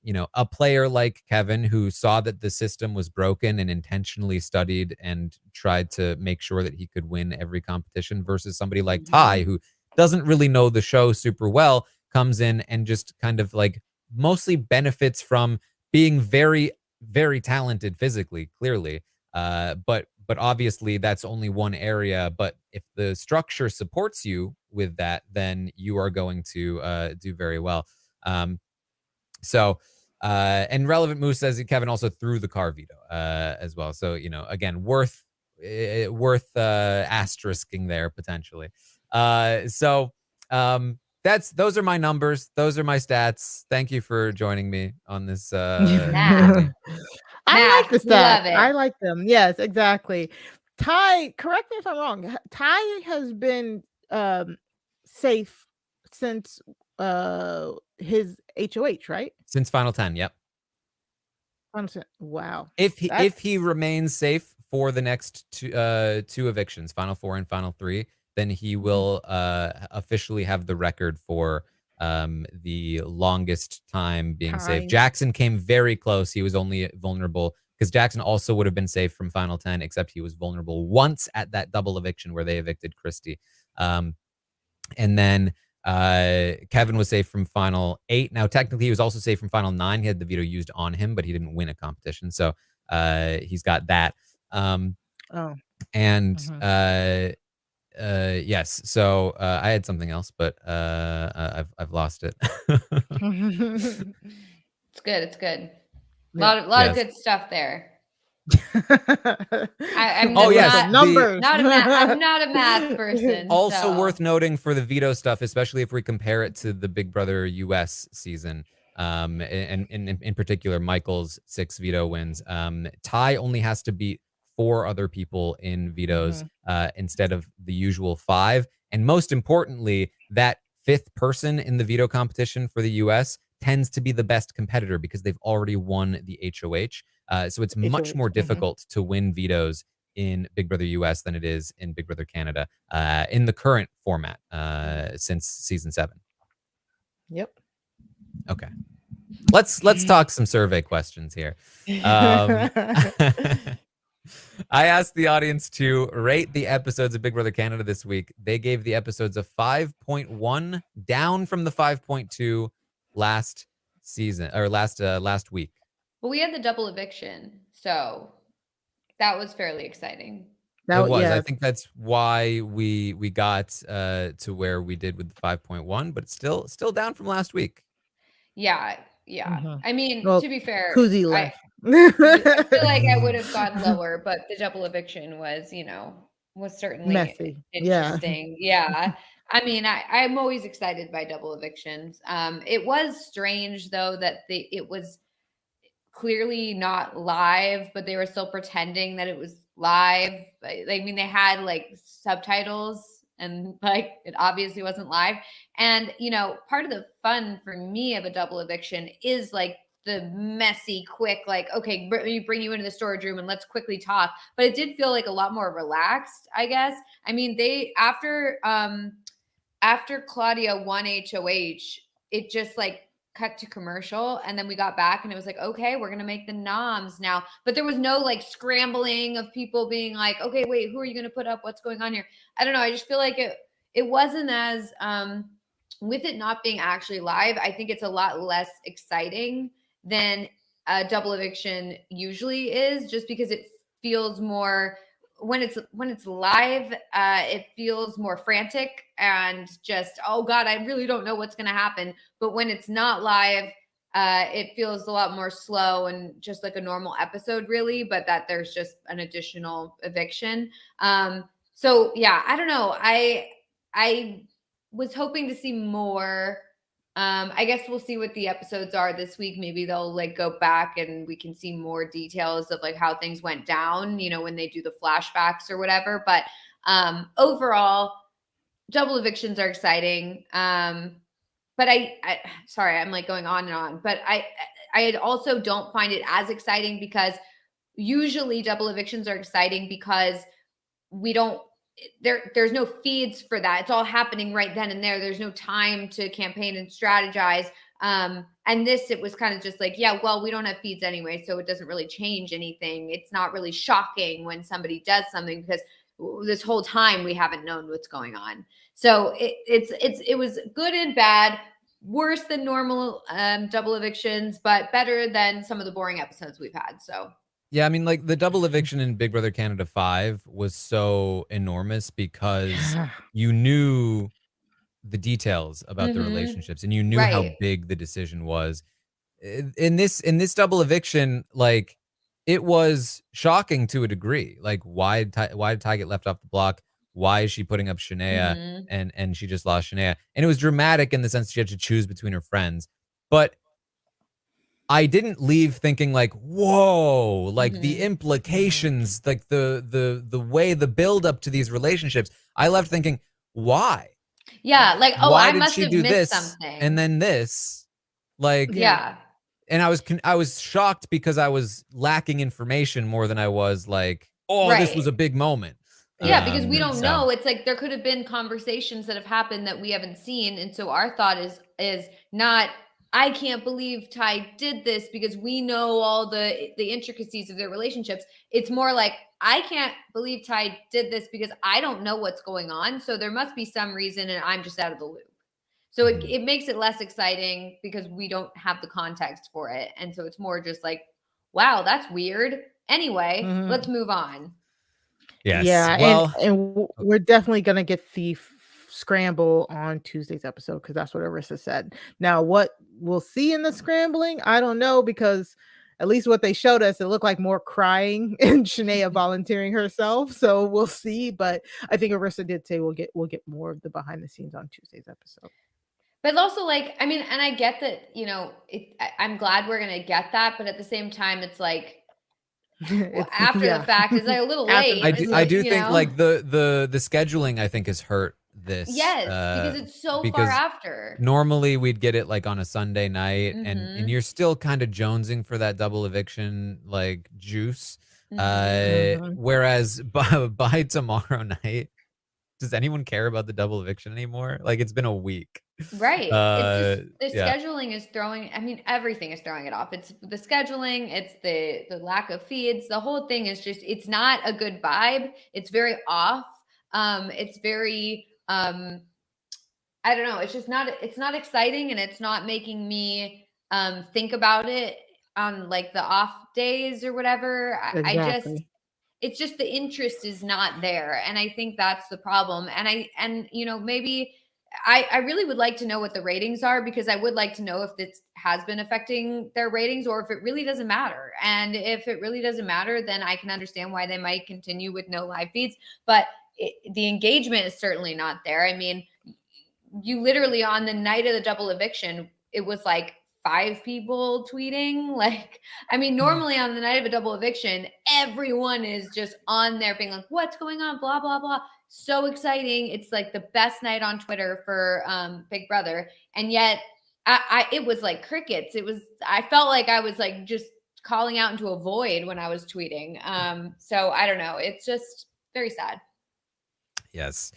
you know, a player like Kevin who saw that the system was broken and intentionally studied and tried to make sure that he could win every competition, versus somebody like Ty who doesn't really know the show super well, comes in and just kind of like mostly benefits from being very, very talented physically, clearly, but But obviously that's only one area. But if the structure supports you with that, then you are going to do very well. So, and Relevant Moose says Kevin also threw the car veto as well. So, again, worth asterisking there potentially. Those are my numbers. Those are my stats. Thank you for joining me on this journey. I like the we love stats. it. I like them. Yes, exactly. Ty, correct me if I'm wrong. Ty has been safe since his HOH, right? Since Final 10, yep. Wow. If he remains safe for the next two evictions, Final 4 and Final 3, then he will officially have the record for the longest time being safe. Jackson came very close. He was only vulnerable because Jackson also would have been safe from Final 10, except he was vulnerable once at that double eviction where they evicted Christie. And then Kevin was safe from Final 8. Now, technically, he was also safe from Final 9. He had the veto used on him, but he didn't win a competition. So he's got that. Yes. So I had something else, but I've lost it. It's good. It's good. A lot of good stuff there. I'm not a math person. Also worth noting for the veto stuff, especially if we compare it to the Big Brother US season, and in particular Michael's 6 veto wins. Ty only has to beat 4 other people in vetoes instead of the usual 5. And most importantly, that 5th person in the veto competition for the US tends to be the best competitor because they've already won the HOH. So it's much more difficult to win vetoes in Big Brother US than it is in Big Brother Canada in the current format since season 7. Yep. Okay. Let's talk some survey questions here. I asked the audience to rate the episodes of Big Brother Canada this week. They gave the episodes a 5.1, down from the 5.2 last season or last week. Well, we had the double eviction, so that was fairly exciting. It was. I think that's why we got to where we did with the 5.1, but it's still down from last week. Yeah. I mean, to be fair, Kuzi left. I feel like I would have gone lower, but the double eviction was certainly messy. Interesting. Yeah. I mean, I'm always excited by double evictions. It was strange though that it was clearly not live, but they were still pretending that it was live. I mean, they had like subtitles and like it obviously wasn't live. And part of the fun for me of a double eviction is like the messy, quick, like, okay, let me bring you into the storage room and let's quickly talk. But it did feel like a lot more relaxed, I guess. I mean, after Claudia won HOH, it just like cut to commercial, and then we got back and it was like, okay, we're gonna make the noms now. But there was no like scrambling of people being like, okay, wait, who are you gonna put up? What's going on here? I don't know. I just feel like it wasn't as with it not being actually live, I think it's a lot less exciting than a double eviction usually is, just because it feels more when it's live, it feels more frantic and just, oh God, I really don't know what's going to happen. But when it's not live, it feels a lot more slow and just like a normal episode, really, but that there's just an additional eviction. So yeah, I don't know. I was hoping to see more. I guess we'll see what the episodes are this week. Maybe they'll like go back and we can see more details of like how things went down, when they do the flashbacks or whatever. But overall, double evictions are exciting. But sorry, I'm like going on and on, but I also don't find it as exciting because usually double evictions are exciting because there's no feeds for that. It's all happening right then and there. There's no time to campaign and strategize. And this, it was kind of just like, yeah, well, we don't have feeds anyway, so it doesn't really change anything. It's not really shocking when somebody does something because this whole time we haven't known what's going on. So it was good and bad, worse than normal double evictions, but better than some of the boring episodes we've had. So Yeah, I mean, like the double eviction in Big Brother Canada 5 was so enormous because Yeah. you knew the details about the relationships and you knew how Right. big the decision was. In this double eviction, like it was shocking to a degree. Like why did Ty get left off the block? Why is she putting up Shania Mhm. and she just lost Shania? And it was dramatic in the sense she had to choose between her friends. But I didn't leave thinking like, whoa, like the Mhm. implications, like the way the build up to these relationships. I left thinking, why? Yeah, like, "Oh, Why I did must she have do missed this and something." then this? Like, Yeah. Yeah. and I was shocked because I was lacking information more than I was like, oh, this was Right. a big moment. Yeah, because we don't So know. It's like there could have been conversations that have happened that we haven't seen, and so our thought is not, "I can't believe Ty did this," because we know all the intricacies of their relationships. It's more like, "I can't believe Ty did this because I don't know what's going on, so there must be some reason and I'm just out of the loop." So it, mhm. it makes it less exciting because we don't have the context for it. And so it's more just like, wow, that's weird. Anyway, let's Mhm. move on. Yes. Yeah, Well, we're definitely gonna get the scramble on Tuesday's episode because that's what Arissa said. Now, what we'll see in the scrambling, I don't know because at least what they showed us, it looked like more crying and Shania volunteering herself. So we'll see. But I think Arissa did say we'll get more of the behind the scenes on Tuesday's episode. But also, like, I mean, and I get that, I'm glad we're going to get that. But at the same time, it's like, well, It's after the yeah. fact, it's like a little After late. the It's I like, yeah. do think like the scheduling I think has hurt this yes, because it's so far because after. normally we'd get it like on a Sunday night and Mm-hmm. you're still kind of jonesing for that double eviction like juice. Mm-hmm. Mhm. Whereas by tomorrow night, does anyone care about the double eviction anymore? Like it's been a week. Right. It's Uh just the yeah. scheduling is throwing, I mean, everything is throwing it off. It's the scheduling, it's the lack of feeds. The whole thing is just, it's not a good vibe. It's very off. It's very I don't know, it's not exciting and it's not making me think about it on like the off days or whatever. I just, Exactly. it's just the interest is not there, and I think that's the problem. And maybe I really would like to know what the ratings are, because I would like to know if this has been affecting their ratings or if it really doesn't matter. And if it really doesn't matter, then I can understand why they might continue with no live feeds. But the engagement is certainly not there. I mean, you literally, on the night of the double eviction, it was like 5 people tweeting. Like, I mean, normally on the night of a double eviction, everyone is just on there being like, what's going on? Blah, blah, blah. So exciting. It's like the best night on Twitter for Big Brother. And yet it was like crickets. I felt like I was like just calling out into a void when I was tweeting. So I don't know. It's just very sad. Yes.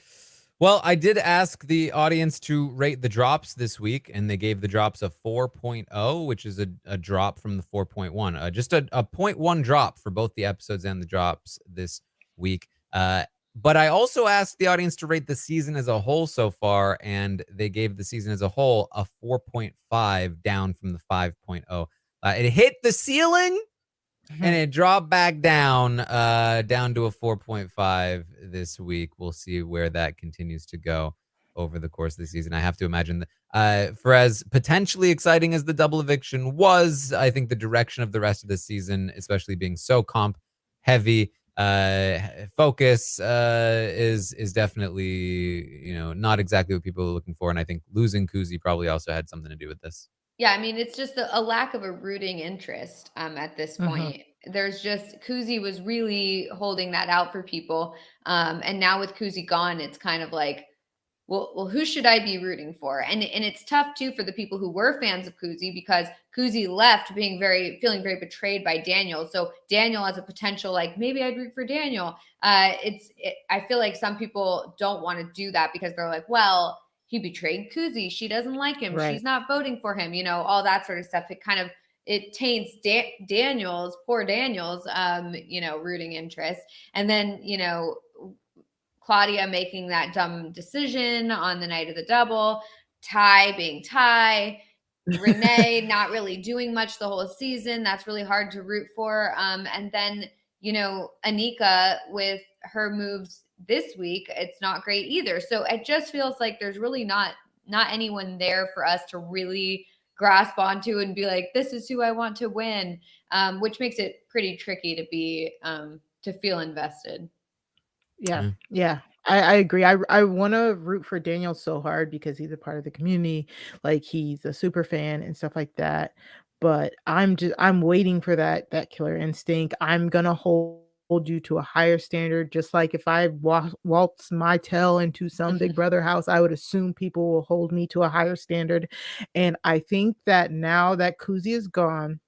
Well, I did ask the audience to rate the drops this week, and they gave the drops a 4.0, which is a drop from the 4.1. Just a 0.1 drop for both the episodes and the drops this week. But I also asked the audience to rate the season as a whole so far, and they gave the season as a whole a 4.5, down from the 5.0. It hit the ceiling and it dropped back down to a 4.5 this week. We'll see where that continues to go over the course of the season. I have to imagine that for as potentially exciting as the double eviction was, I think the direction of the rest of the season, especially being so comp heavy, focus is definitely not exactly what people are looking for. And I think losing Kuzi probably also had something to do with this. Yeah, I mean, it's just a lack of a rooting interest at this Mhm. point. There's just, Kuzi was really holding that out for people. And now with Kuzi gone, it's kind of like, well, who should I be rooting for? And it's tough too for the people who were fans of Kuzi, because Kuzi left feeling very betrayed by Daniel. So Daniel has a potential, like, maybe I'd root for Daniel. I feel like some people don't want to do that because they're like, well, he betrayed Kuzi. She doesn't like him. Right. She's not voting for him. All that sort of stuff. It taints poor Daniel's, rooting interest. And then, Claudia making that dumb decision on the night of the double, Ty being Ty. Renee not really doing much the whole season. That's really hard to root for. And then, Anika with her moves this week, it's not great either. So it just feels like there's really not anyone there for us to really grasp onto and be like, this is who I want to win, which makes it pretty tricky to be to feel invested. Yeah. I agree. I want to root for Daniel so hard because he's a part of the community. Like he's a super fan and stuff like that. But I'm waiting for that killer instinct. I'm gonna hold you to a higher standard. Just like if I waltz my tail into some Big Brother house, I would assume people will hold me to a higher standard. And I think that now that Kuzi is gone,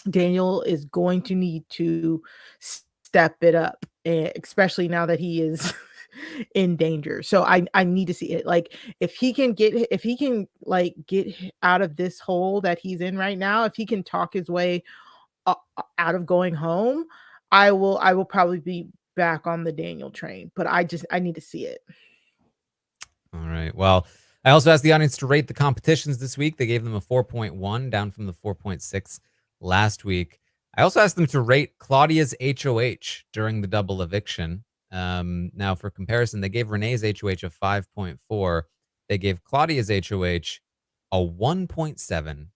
Daniel is going to need to step it up, especially now that he is in danger. So I need to see it. Like if he can get out of this hole that he's in right now, if he can talk his way out of going home, I will probably be back on the Daniel train. But I need to see it. All right. Well, I also asked the audience to rate the competitions this week. They gave them a 4.1, down from the 4.6 last week. I also asked them to rate Claudia's HOH during the double eviction. Now, for comparison, they gave Renee's HOH a 5.4. They gave Claudia's HOH a 1.7.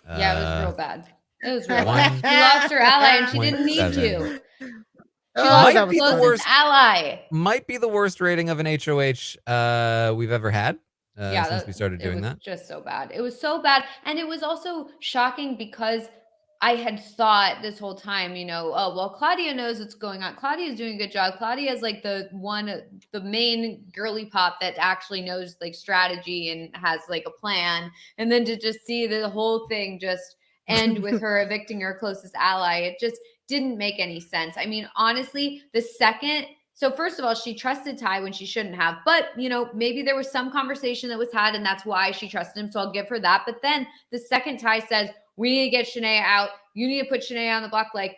Yeah, it was real bad. It was real bad. She lost her ally and she didn't need to. She lost her closest ally. Might be the worst rating of an HOH we've ever had since we started doing that. It was just so bad. It was so bad. And it was also shocking because I had thought this whole time, oh, well, Claudia knows what's going on. Claudia's doing a good job. Claudia is like the main girly pop that actually knows like strategy and has like a plan. And then to just see the whole thing just end with her evicting her closest ally, it just didn't make any sense. I mean, honestly, so first of all, she trusted Ty when she shouldn't have, but maybe there was some conversation that was had and that's why she trusted him. So I'll give her that. But then the second Ty says, we need to get Shanae out. You need to put Shanae on the block. Like,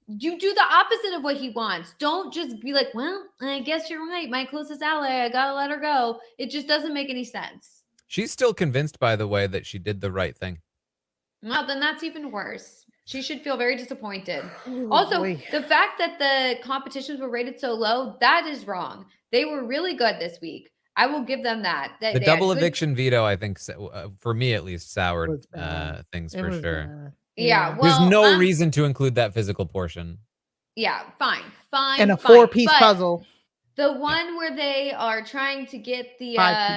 you do the opposite of what he wants. Don't just be like, well, I guess you're right. My closest ally, I got to let her go. It just doesn't make any sense. She's still convinced, by the way, that she did the right thing. Well, then that's even worse. She should feel very disappointed. Also, the fact that the competitions were rated so low, that is wrong. They were really good this week. I will give them that. The double eviction veto, I think, for me at least, soured things for sure. Yeah, well, there's no reason to include that physical portion. Yeah, fine. And a 4-piece puzzle. The one where they are trying to get the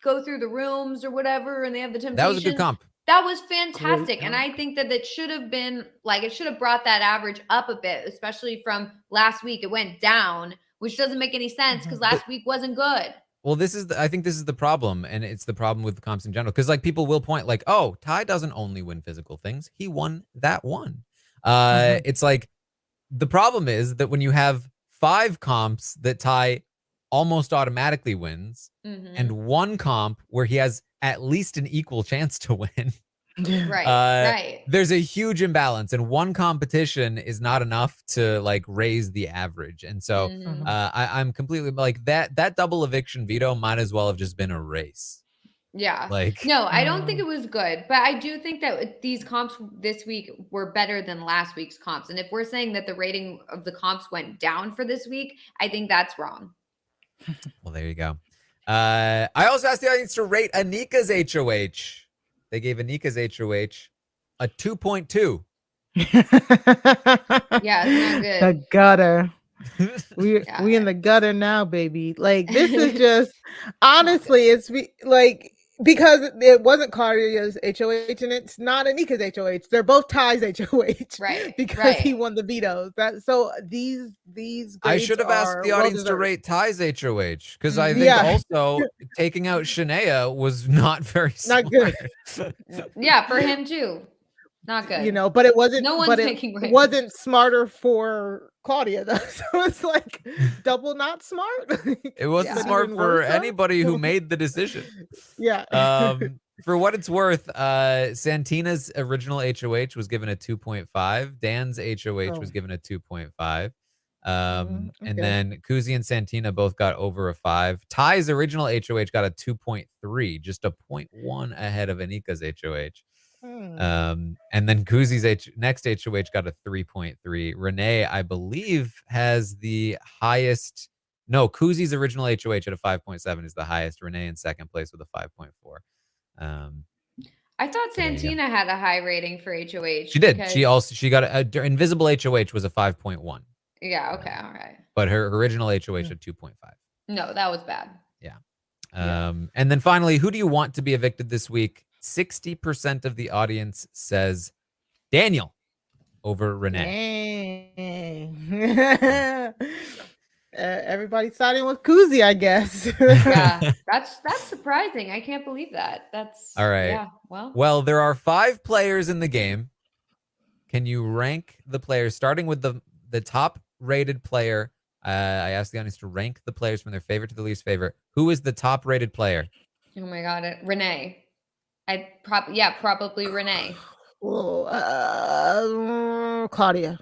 go through the rooms or whatever, and they have the temptation. That was a good comp. That was fantastic. And I think that it should have been like, it should have brought that average up a bit, especially from last week. It went down, which doesn't make any sense because last week wasn't good. Well, I think this is the problem, and it's the problem with the comps in general. Because like people will point like, oh, Ty doesn't only win physical things; he won that one. It's like the problem is that when you have 5 comps that Ty almost automatically wins, and 1 comp where he has at least an equal chance to win. Right. There's a huge imbalance, and one competition is not enough to like raise the average. And so I'm completely like that double eviction veto might as well have just been a race. Yeah. Like, no, I don't think it was good, but I do think that these comps this week were better than last week's comps. And if we're saying that the rating of the comps went down for this week, I think that's wrong. Well, there you go. I also asked the audience to rate Anika's HOH. They gave Anika's HOH a 2.2. Yeah, it's not good. The gutter. We in the gutter now, baby. Like this is just honestly, it's like because it wasn't Claudia's HOH and it's not Anika's HOH. They're both Ty's HOH, right? Because he won the vetoes. These I should have asked the audience to rate Ty's HOH because I think also taking out Shania was not very smart. Not good. Yeah, for him too. Not good. But it wasn't. No one's but making it wasn't smarter for Claudia though. So it's like double not smart. It wasn't smart for anybody who made the decision. Yeah. For what it's worth, Santina's original HOH was given a 2.5. Dan's HOH was given a 2.5. And Okay. then Kuzi and Santina both got over a 5. Ty's original HOH got a 2.3, just a 0.1 ahead of Anika's HOH. And then Kuzi's next HOH got a 3.3. Renee, I believe, has the highest. No, Kuzi's original HOH at a 5.7 is the highest. Renee in second place with a 5.4. I thought So there you go. Santina had a high rating for HOH. She did. She got a invisible HOH was a 5.1. Yeah. Okay. All right. But her original HOH at 2.5. No, that was bad. Yeah. And then finally, who do you want to be evicted this week? 60% of the audience says Daniel over Renee. Dang. Everybody's siding with Kuzi, I guess. Yeah, that's surprising. I can't believe that. That's all right. Yeah. Well, there are 5 players in the game. Can you rank the players, starting with the top rated player? I asked the audience to rank the players from their favorite to the least favorite. Who is the top rated player? Oh my God, Renee. Probably Renee. Claudia.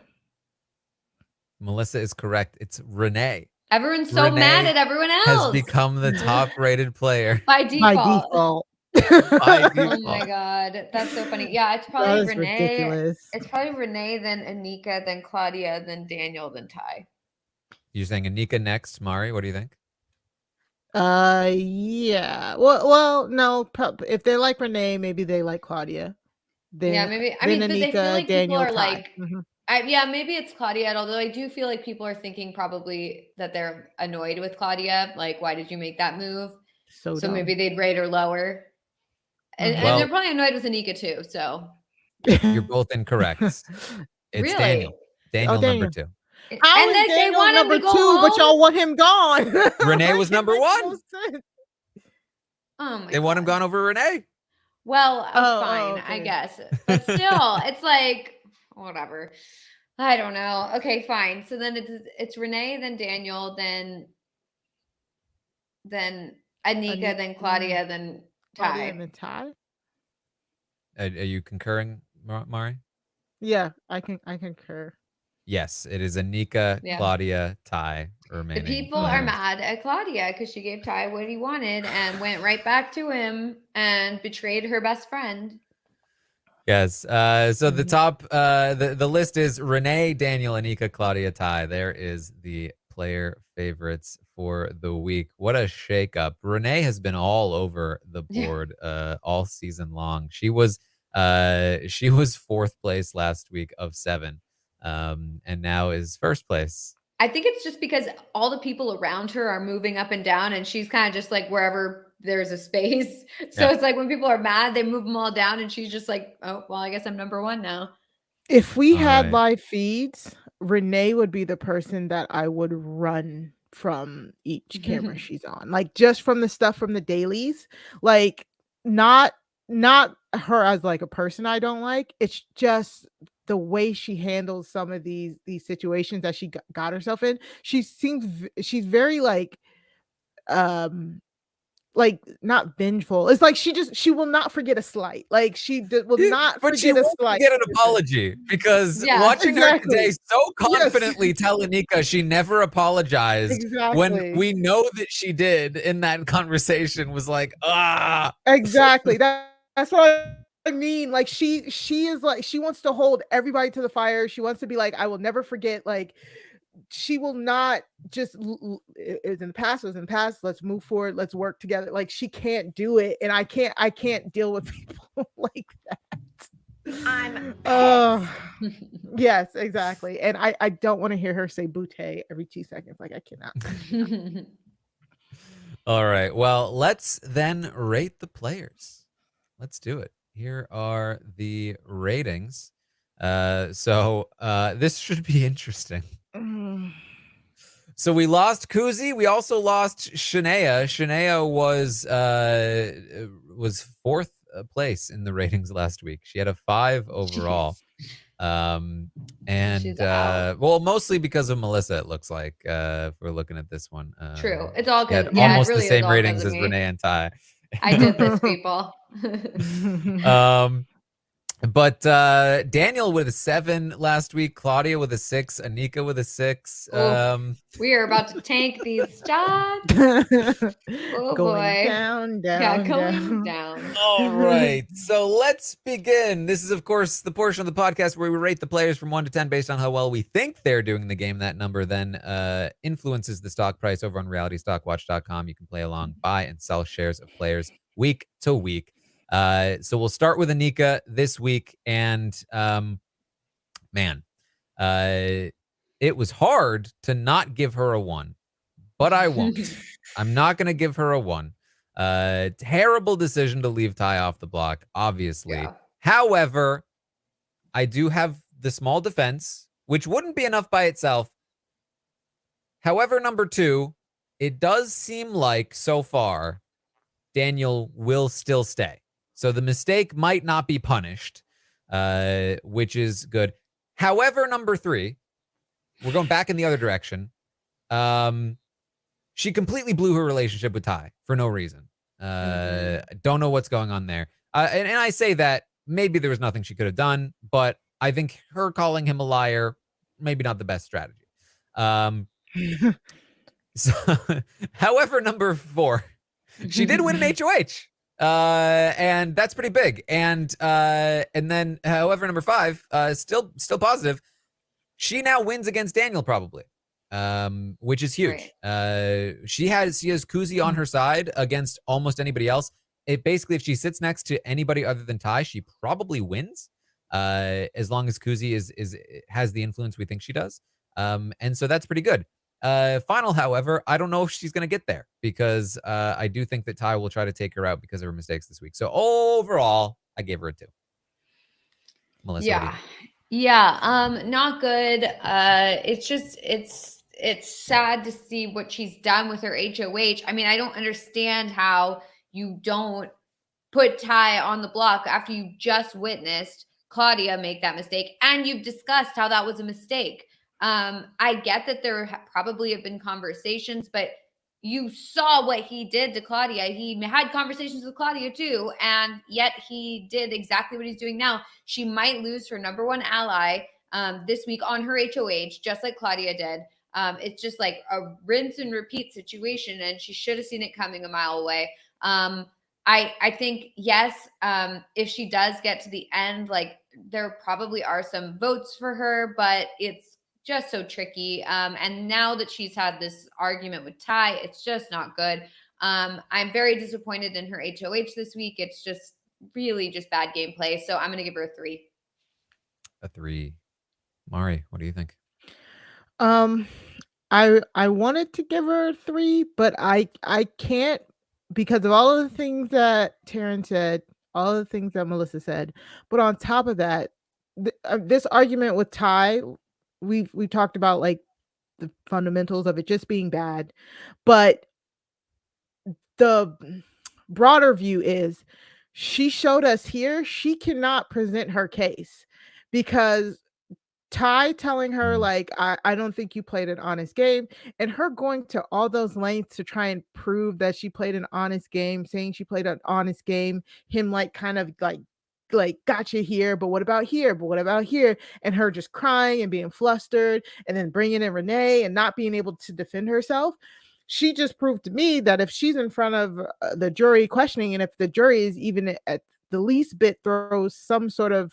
Melissa is correct. It's Renee. Everyone's so mad at everyone else. Has become the top rated player by default. By default. Oh my God, that's so funny. Yeah, it's probably Renee. Ridiculous. It's probably Renee, then Anika, then Claudia, then Daniel, then Ty. You're saying Anika next, Mari? What do you think? Yeah. Well, no. If they like Renee, maybe they like Claudia. Then, yeah, maybe. I mean, Anika, they feel like Daniel, people are Ty. like, yeah, maybe it's Claudia. Although I do feel like people are thinking probably that they're annoyed with Claudia. Like, why did you make that move? So maybe they'd rate her lower. And they're probably annoyed with Anika too. So you're both incorrect. It's really? Daniel. Daniel number 2. And then they want number him to go 2, home? but y'all want him gone. Renee was number 1. Oh my They want him gone over Renee. Well, fine, okay. I guess. But still, it's like, whatever. I don't know. Okay, fine. So then it's Renee, then Daniel, then Anika, then Claudia, then Ty. Claudia and then Ty? Are you concurring, Mari? Yeah, I concur. Yes, it is Anika, Claudia, Ty remaining. The people are mad at Claudia because she gave Ty what he wanted and went right back to him and betrayed her best friend. Yes. So the top, the list is Renee, Daniel, Anika, Claudia, Ty. There is the player favorites for the week. What a shakeup. Renee has been all over the board all season long. She was 4th place last week of 7. And now is 1st place. I think it's just because all the people around her are moving up and down and she's kind of just like wherever there's a space. So it's like when people are mad, they move them all down and she's just like, oh, well, I guess I'm number 1 now. If we had live feeds, Renee would be the person that I would run from each camera she's on. Like just from the stuff from the dailies, like not her as like a person I don't like. It's just the way she handles some of these situations that she got herself in. She's very like not vengeful. It's like she will not forget a slight. Like she will not forget a slight. Get an apology because watching her today so confidently tell Anika she never apologized when we know that she did in that conversation was like exactly. That's what I mean. Like she is like she wants to hold everybody to the fire. She wants to be like I will never forget. Like she will not just it was in the past, let's move forward, let's work together. Like she can't do it, and I can't deal with people like that. Yes, exactly. And I don't want to hear her say bootay every 2 seconds. Like I cannot. All right, well, let's then rate the players. Let's do it. Here are the ratings. So this should be interesting. So we lost Kuzi. We also lost Shania. Shania was 4th place in the ratings last week. She had a 5 overall. And well, mostly because of Melissa, it looks like, if we're looking at this one. True. It's all good. Yeah, almost the same ratings as Renee and Ty. I did this, people. But Daniel with a 7 last week, Claudia with a 6, Anika with a 6. We are about to tank these stocks. Oh Going boy. down, Yeah, down, going down. down. All right. So let's begin. This is, of course, the portion of the podcast where we rate the players from 1 to 10 based on how well we think they're doing in the game. That number then influences the stock price over on realitystockwatch.com. You can play along, buy and sell shares of players week to week. So we'll start with Anika this week. And man, it was hard to not give her a 1, but I won't. I'm not going to give her a 1. Terrible decision to leave Ty off the block, obviously. Yeah. However, I do have the small defense, which wouldn't be enough by itself. However, number 2, it does seem like so far Daniel will still stay. So the mistake might not be punished, which is good. However, number 3, we're going back in the other direction. She completely blew her relationship with Ty for no reason. Don't know what's going on there. And I say that maybe there was nothing she could have done, but I think her calling him a liar, maybe not the best strategy. So, however, number 4, she did win an HOH. And that's pretty big. And then, however, number 5, still positive. She now wins against Daniel probably, which is huge. Right. She has Kuzi on her side against almost anybody else. It basically, if she sits next to anybody other than Ty, she probably wins. As long as Kuzi has the influence we think she does. And so that's pretty good. Final, however, I don't know if she's going to get there because I do think that Ty will try to take her out because of her mistakes this week. So overall, I gave her a 2. Melissa, yeah. Yeah, not good. It's sad to see what she's done with her HOH. I mean, I don't understand how you don't put Ty on the block after you just witnessed Claudia make that mistake and you've discussed how that was a mistake. I get that there probably have been conversations, but you saw what he did to Claudia. He had conversations with Claudia too, and yet he did exactly what he's doing now. She might lose her number 1 ally this week on her HOH, just like Claudia did. It's just like a rinse and repeat situation, and she should have seen it coming a mile away. I think, yes, if she does get to the end, like there probably are some votes for her, but it's just so tricky. And now that she's had this argument with Ty, it's just not good. I'm very disappointed in her HOH this week. It's just really just bad gameplay. So I'm going to give her a 3. A 3. Mari, what do you think? I wanted to give her a 3, but I can't because of all of the things that Taran said, all of the things that Melissa said. But on top of that, this argument with Ty, we talked about like the fundamentals of it just being bad, but the broader view is she showed us here she cannot present her case because Ty telling her like I don't think you played an honest game, and her going to all those lengths to try and prove that she played an honest game, saying she played an honest game, him like kind of like gotcha here, but what about here? But what about here? And her just crying and being flustered, and then bringing in Renee and not being able to defend herself. She just proved to me that if she's in front of the jury questioning, and if the jury is even at the least bit throws some sort of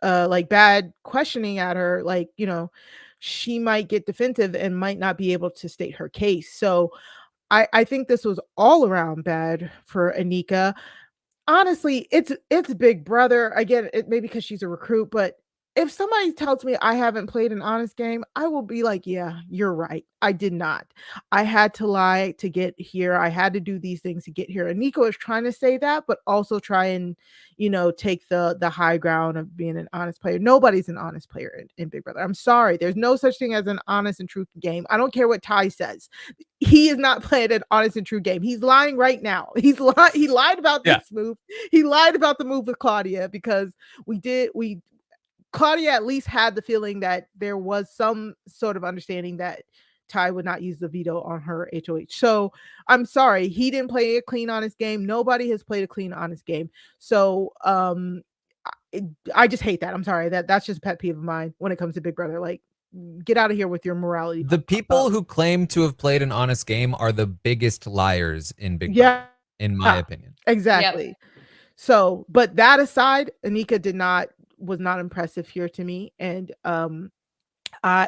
like bad questioning at her, like, you know, she might get defensive and might not be able to state her case. So I think this was all around bad for Anika. Honestly, it's Big Brother. Again, it maybe because she's a recruit, but if somebody tells me I haven't played an honest game, I will be like, yeah, you're right. I did not. I had to lie to get here. I had to do these things to get here. And Nico is trying to say that, but also try and, you know, take the high ground of being an honest player. Nobody's an honest player in Big Brother. I'm sorry. There's no such thing as an honest and true game. I don't care what Ty says. He is not playing an honest and true game. He's lying right now. He lied about this move. He lied about the move with Claudia because Claudia at least had the feeling that there was some sort of understanding that Ty would not use the veto on her HOH. So I'm sorry, he didn't play a clean, honest game. Nobody has played a clean, honest game. So I just hate that. I'm sorry. That's just a pet peeve of mine when it comes to Big Brother. Like, get out of here with your morality. The people who claim to have played an honest game are the biggest liars in Big Brother, in my opinion. Exactly. So, but that aside, Anika was not impressive here to me. And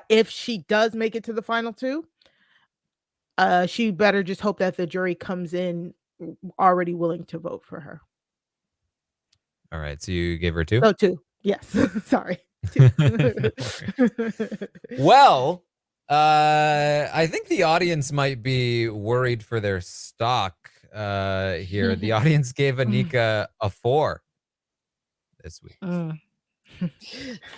if she does make it to the final two, she better just hope that the jury comes in already willing to vote for her. All right, so you gave her 2? Oh, 2. Yes. Sorry. 2. Well, I think the audience might be worried for their stock here. The audience gave Anika a 4 this week.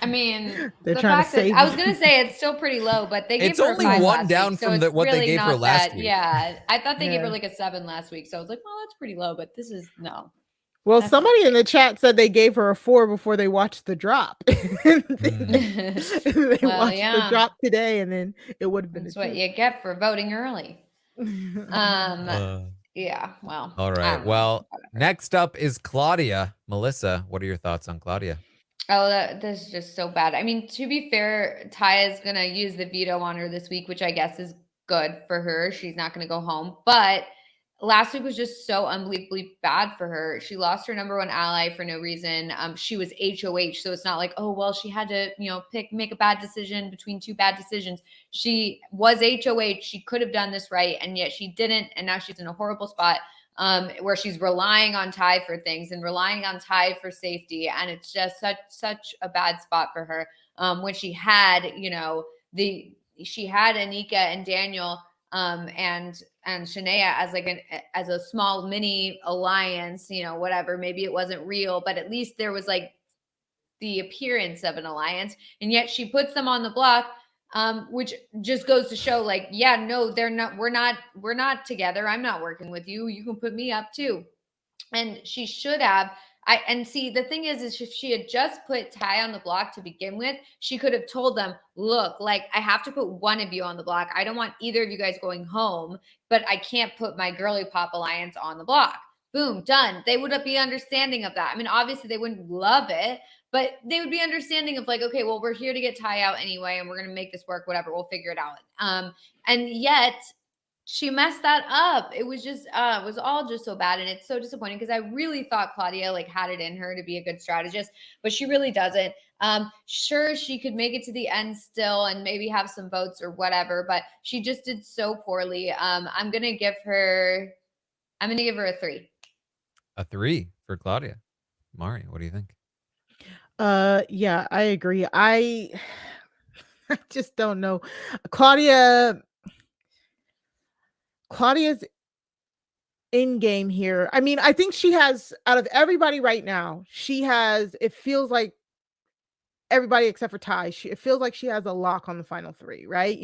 I mean, They're the trying to fact that save I was you. gonna say it's still pretty low, but they gave It's her a only 5 one last down week, so from it's what they really gave her not last that. week. Yeah, I thought they gave her Yeah. like a 7 last week, so I was like, well, that's pretty low, but this is no. Well, That's somebody in the chat said they gave her a 4 before they watched the drop. They Well, watched the yeah. drop today, and then it would have been That's a what 2. you get for voting early. Yeah, well. All I right. don't know. Well, Whatever. next up is Claudia. Melissa, what are your thoughts on Claudia? Oh, this is just so bad. I mean, to be fair, Ty is going to use the veto on her this week, which I guess is good for her. She's not going to go home. But last week was just so unbelievably bad for her. She lost her number 1 ally for no reason. She was HOH. So it's not like, oh, well, she had to, make a bad decision between 2 bad decisions. She was HOH. She could have done this right. And yet she didn't. And now she's in a horrible spot. Where she's relying on Ty for things and relying on Ty for safety. And it's just such a bad spot for her. When she had, she had Anika and Daniel and Shania as a small mini alliance, whatever. Maybe it wasn't real, but at least there was like the appearance of an alliance. And yet she puts them on the block. Which just goes to show, like, yeah, no, they're not. We're not together. I'm not working with you. You can put me up too. And she should have. And see, the thing is if she had just put Ty on the block to begin with, she could have told them, look, like, I have to put one of you on the block. I don't want either of you guys going home, but I can't put my girly pop alliance on the block. Boom, done. They would be understanding of that. I mean, obviously they wouldn't love it, but they would be understanding of like, okay, well, we're here to get Ty out anyway, and we're going to make this work, whatever. We'll figure it out. And yet she messed that up. It was just, it was all just so bad. And it's so disappointing because I really thought Claudia like had it in her to be a good strategist, but she really doesn't. Sure, she could make it to the end still and maybe have some votes or whatever, but she just did so poorly. I'm going to give her a 3. A 3 for Claudia. Mari, what do you think? Yeah, I agree. I just don't know. Claudia's in game here. I mean, I think she has, out of everybody right now, it feels like everybody except for Ty, it feels like she has a lock on the final 3, right?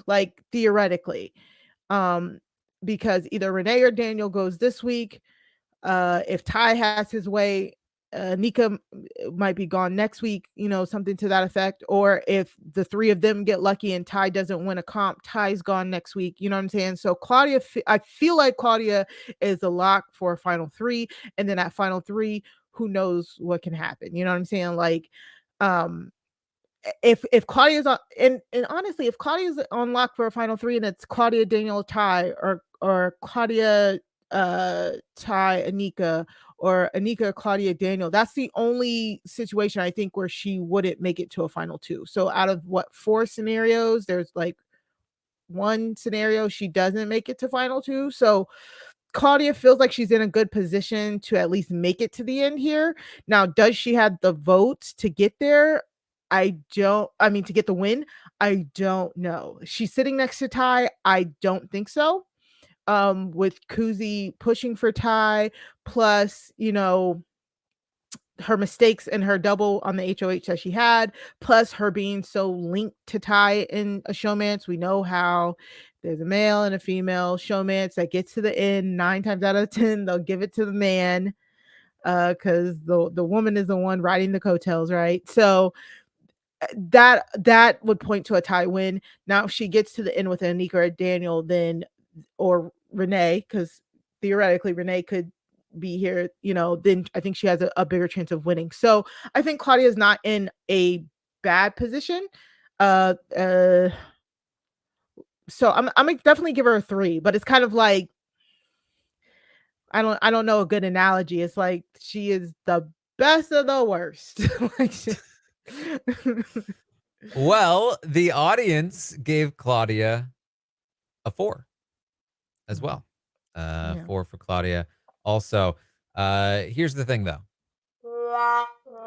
Like theoretically. Because either Renee or Daniel goes this week. If Ty has his way, Nika might be gone next week, something to that effect. Or if the 3 of them get lucky and Ty doesn't win a comp, Ty's gone next week. You know what I'm saying? So Claudia, I feel like Claudia is a lock for a final 3. And then at final 3, who knows what can happen? You know what I'm saying? Like, if Claudia's on, and honestly, if Claudia's on lock for a final 3 and it's Claudia, Daniel, Ty, or Claudia, Ty, Anika, or Anika, Claudia, Daniel, that's the only situation I think where she wouldn't make it to a final 2. So out of 4 scenarios, there's like 1 scenario she doesn't make it to final 2. So Claudia feels like she's in a good position to at least make it to the end here. Now, does she have the votes to get there? To get the win? I don't know. She's sitting next to Ty. I don't think so. With Kuzi pushing for Ty, plus, her mistakes and her double on the HOH that she had, plus her being so linked to Ty in a showmance. We know how there's a male and a female showmance that gets to the end 9 times out of 10, they'll give it to the man, because the woman is the one riding the coattails, right? So that would point to a Ty win. Now, if she gets to the end with Anika or Daniel, then, or Renee, because theoretically Renee could be here, then I think she has a bigger chance of winning. So I think Claudia is not in a bad position. So I'm gonna definitely give her a 3, but it's kind of like I don't know a good analogy. It's like she is the best of the worst. Like Well, the audience gave Claudia a 4 as well. Yeah. 4 for Claudia. Also, here's the thing though.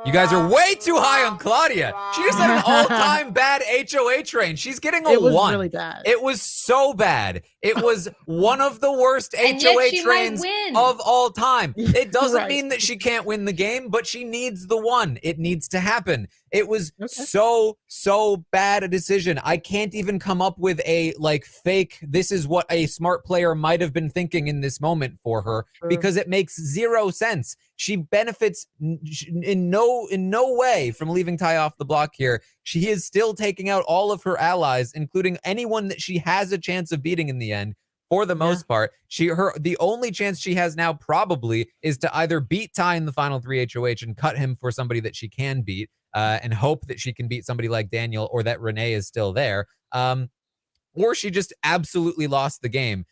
You guys are way too high on Claudia. She just had an all-time bad HOH range. She's getting a It was 1. really bad. It was so bad. It was one of the worst And yet she HOH might reigns win. of all time. It doesn't Right. mean that she can't win the game, but she needs the 1. It needs to happen. It was Okay. so bad a decision. I can't even come up with a fake, this is what a smart player might have been thinking in this moment for her, True. because it makes 0 sense. She benefits in no way from leaving Ty off the block here. She is still taking out all of her allies, including anyone that she has a chance of beating in the end. For the most part, the only chance she has now probably is to either beat Ty in the final 3 HOH and cut him for somebody that she can beat, and hope that she can beat somebody like Daniel or that Renee is still there. Or she just absolutely lost the game,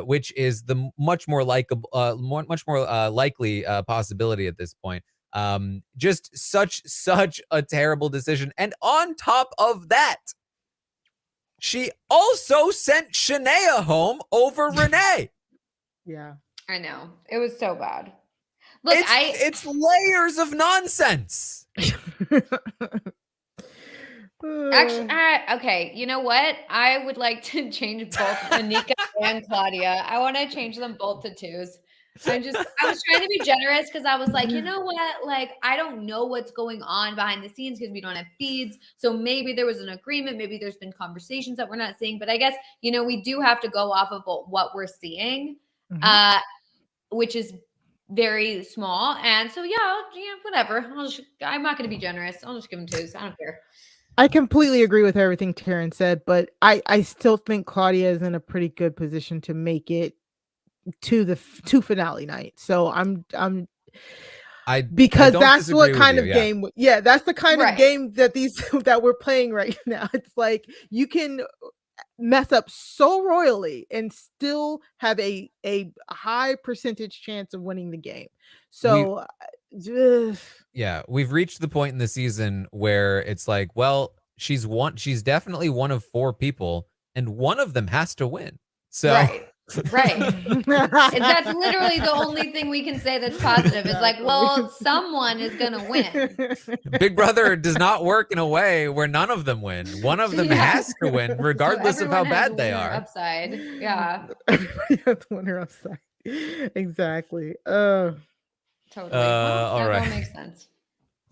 which is the much more likely possibility at this point. Just such a terrible decision. And on top of that, she also sent Shania home over Renee. Yeah. I know. It was so bad. Look, it's layers of nonsense. Actually, okay. You know what? I would like to change both Anika and Claudia. I want to change them both to 2s. I was trying to be generous because I was like, you know what? Like, I don't know what's going on behind the scenes because we don't have feeds. So maybe there was an agreement. Maybe there's been conversations that we're not seeing. But I guess, we do have to go off of what we're seeing, which is very small. And so, whatever. I'm not going to be generous. I'll just give them 2s. I don't care. I completely agree with everything Taran said, but I still think Claudia is in a pretty good position to make it to the finale night. So because that's what kind of game. Yeah, that's the kind of game that that we're playing right now. It's like you can mess up so royally and still have a high percentage chance of winning the game. So we've reached the point in the season where it's like, well, she's definitely one of 4 people, and one of them has to win. So right. That's literally the only thing we can say that's positive. Is like, well, someone is gonna win. Big Brother does not work in a way where none of them win. One of them has to win, regardless of how bad they are. Upside, yeah. Everybody has winner upside. Exactly. Totally. All right. That makes sense.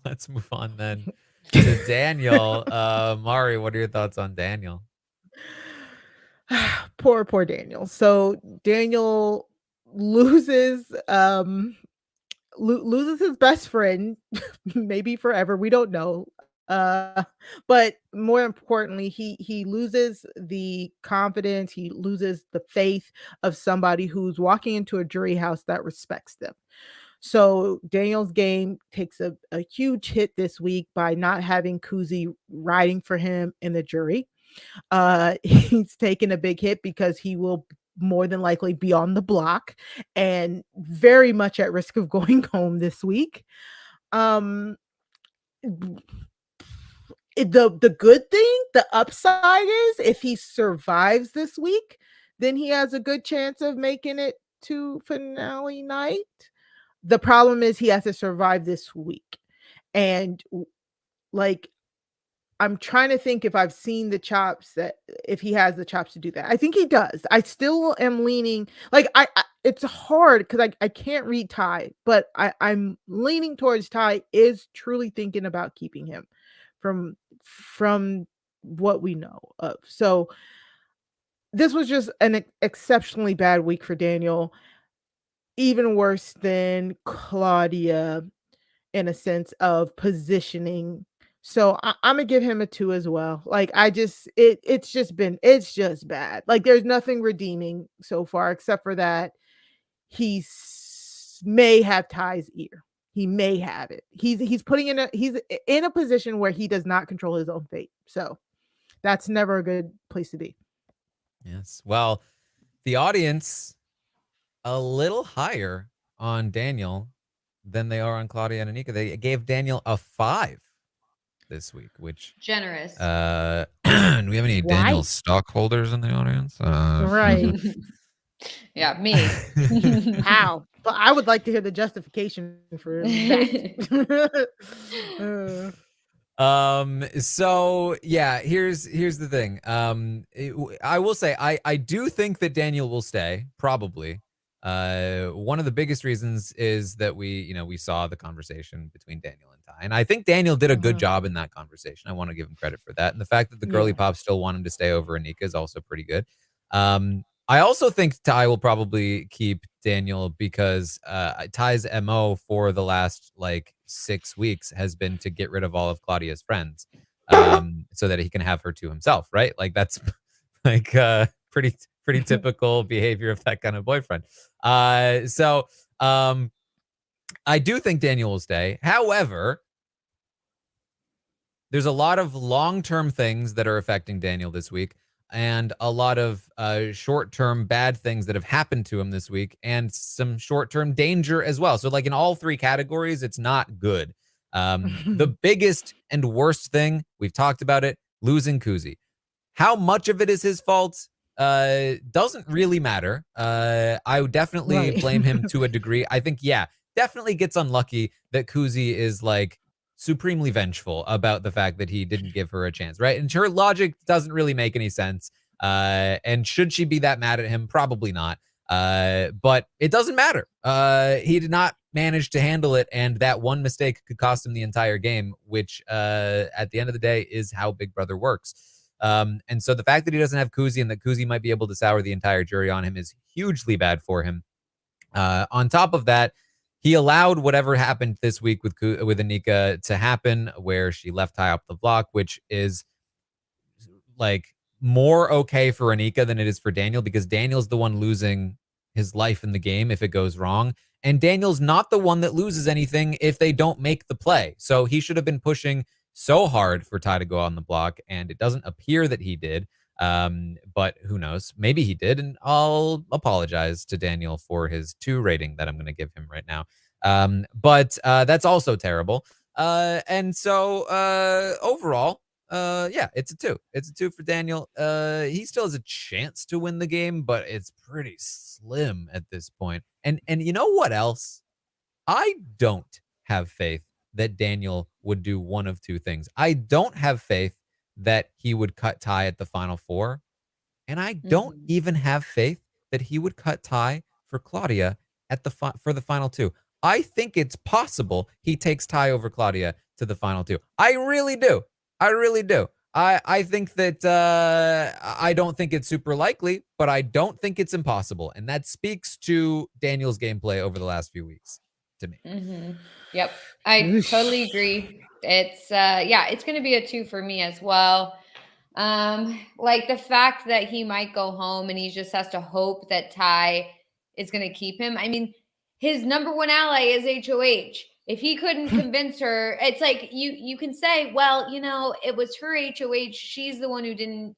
Let's move on then to Daniel. Mari, what are your thoughts on Daniel? Poor Daniel. So Daniel loses loses his best friend, maybe forever. We don't know. But more importantly, he loses the confidence, he loses the faith of somebody who's walking into a jury house that respects them. So Daniel's game takes a huge hit this week by not having Kuzi riding for him in the jury. He's taken a big hit because he will more than likely be on the block and very much at risk of going home this week. The good thing, the upside is if he survives this week, then he has a good chance of making it to finale night. The problem is he has to survive this week. And I'm trying to think if I've seen the chops, that if he has the chops to do that. I think he does. I still am leaning I it's hard because I can't read Ty, but I'm leaning towards Ty is truly thinking about keeping him from what we know of. So this was just an exceptionally bad week for Daniel. Even worse than Claudia in a sense of positioning. So I'm gonna give him a 2 as well. It's just bad. Like there's nothing redeeming so far except for that he's may have Ty's ear. He may have it. He's in a position where he does not control his own fate. So that's never a good place to be. Yes. Well, the audience a little higher on Daniel than they are on Claudia and Anika. They gave Daniel a 5 this week, which Generous. do we have any Daniel stockholders in the audience? Right. Yeah, me. How? But I would like to hear the justification for that. So yeah, here's the thing. I will say I do think that Daniel will stay, probably. One of the biggest reasons is that we saw the conversation between Daniel and Ty. And I think Daniel did a good job in that conversation. I want to give him credit for that. And the fact that the girly pops still want him to stay over Anika is also pretty good. I also think Ty will probably keep Daniel because Ty's MO for the last 6 weeks has been to get rid of all of Claudia's friends so that he can have her to himself, right? Like that's pretty typical behavior of that kind of boyfriend. So I do think Daniel will stay. However, there's a lot of long-term things that are affecting Daniel this week and a lot of short-term bad things that have happened to him this week and some short-term danger as well. So in all 3 categories, it's not good. The biggest and worst thing, we've talked about it, losing Kuzi. How much of it is his fault doesn't really matter. I would definitely blame him to a degree. I think, definitely gets unlucky that Kuzi is supremely vengeful about the fact that he didn't give her a chance, right? And her logic doesn't really make any sense. And should she be that mad at him? Probably not. But it doesn't matter. He did not manage to handle it, and that one mistake could cost him the entire game, which at the end of the day is how Big Brother works. And so the fact that he doesn't have Kuzi and that Kuzi might be able to sour the entire jury on him is hugely bad for him. On top of that, he allowed whatever happened this week with Anika to happen, where she left Ty up the block, which is more okay for Anika than it is for Daniel, because Daniel's the one losing his life in the game if it goes wrong. And Daniel's not the one that loses anything if they don't make the play. So he should have been pushing so hard for Ty to go on the block, and it doesn't appear that he did. But who knows? Maybe he did, and I'll apologize to Daniel for his 2 rating that I'm going to give him right now. But that's also terrible. And so overall, it's a 2. It's a 2 for Daniel. He still has a chance to win the game, but it's pretty slim at this point. And you know what else? I don't have faith that Daniel would do one of 2 things. I don't have faith that he would cut Ty at the final 4. And I don't even have faith that he would cut Ty for Claudia at for the final 2. I think it's possible he takes Ty over Claudia to the final 2. I really do. I really do. I think that I don't think it's super likely, but I don't think it's impossible. And that speaks to Daniel's gameplay over the last few weeks to me. Yep. I totally agree. It's it's going to be a 2 for me as well. The fact that he might go home and he just has to hope that Ty is going to keep him. I mean, his number 1 ally is HOH. If he couldn't convince her, it's you can say, well, it was her HOH. She's the one who didn't,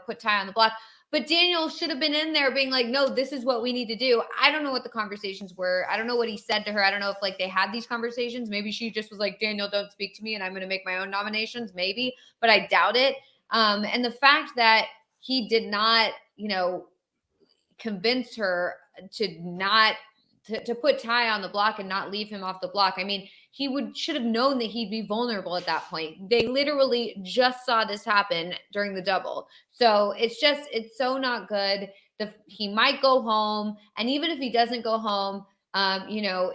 put Ty on the block. But Daniel should have been in there being like, no, this is what we need to do. I don't know what the conversations were. I don't know what he said to her. I don't know if they had these conversations. Maybe she just was like, Daniel, don't speak to me and I'm going to make my own nominations. Maybe, but I doubt it. And the fact that he did not, convince her to not to put Ty on the block and not leave him off the block. I mean, he should have known that he'd be vulnerable at that point. They literally just saw this happen during the double. So it's so not good. He might go home. And even if he doesn't go home,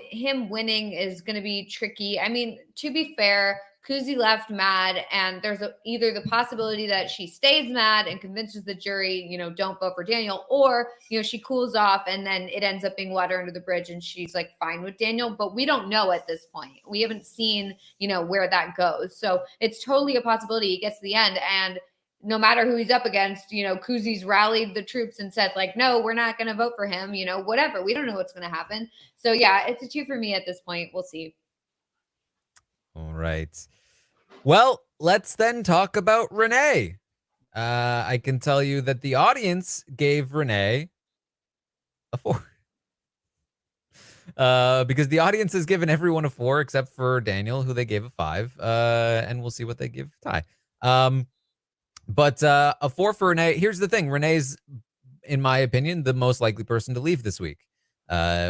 him winning is going to be tricky. I mean, to be fair, Kuzi left mad, and there's either the possibility that she stays mad and convinces the jury, don't vote for Daniel, or, she cools off and then it ends up being water under the bridge and she's fine with Daniel. But we don't know at this point. We haven't seen, where that goes. So it's totally a possibility he gets to the end and no matter who he's up against, you know, Kuzi's rallied the troops and said, like, no, we're not going to vote for him, you know, whatever. We don't know what's going to happen. So, yeah, it's a 2 for me at this point. We'll see. All right. Well, let's then talk about Renee. I can tell you that the audience gave Renee a 4. Because the audience has given everyone a 4 except for Daniel, who they gave a 5. And we'll see what they give Ty. But a 4 for Renee. Here's the thing. Renee's, in my opinion, the most likely person to leave this week,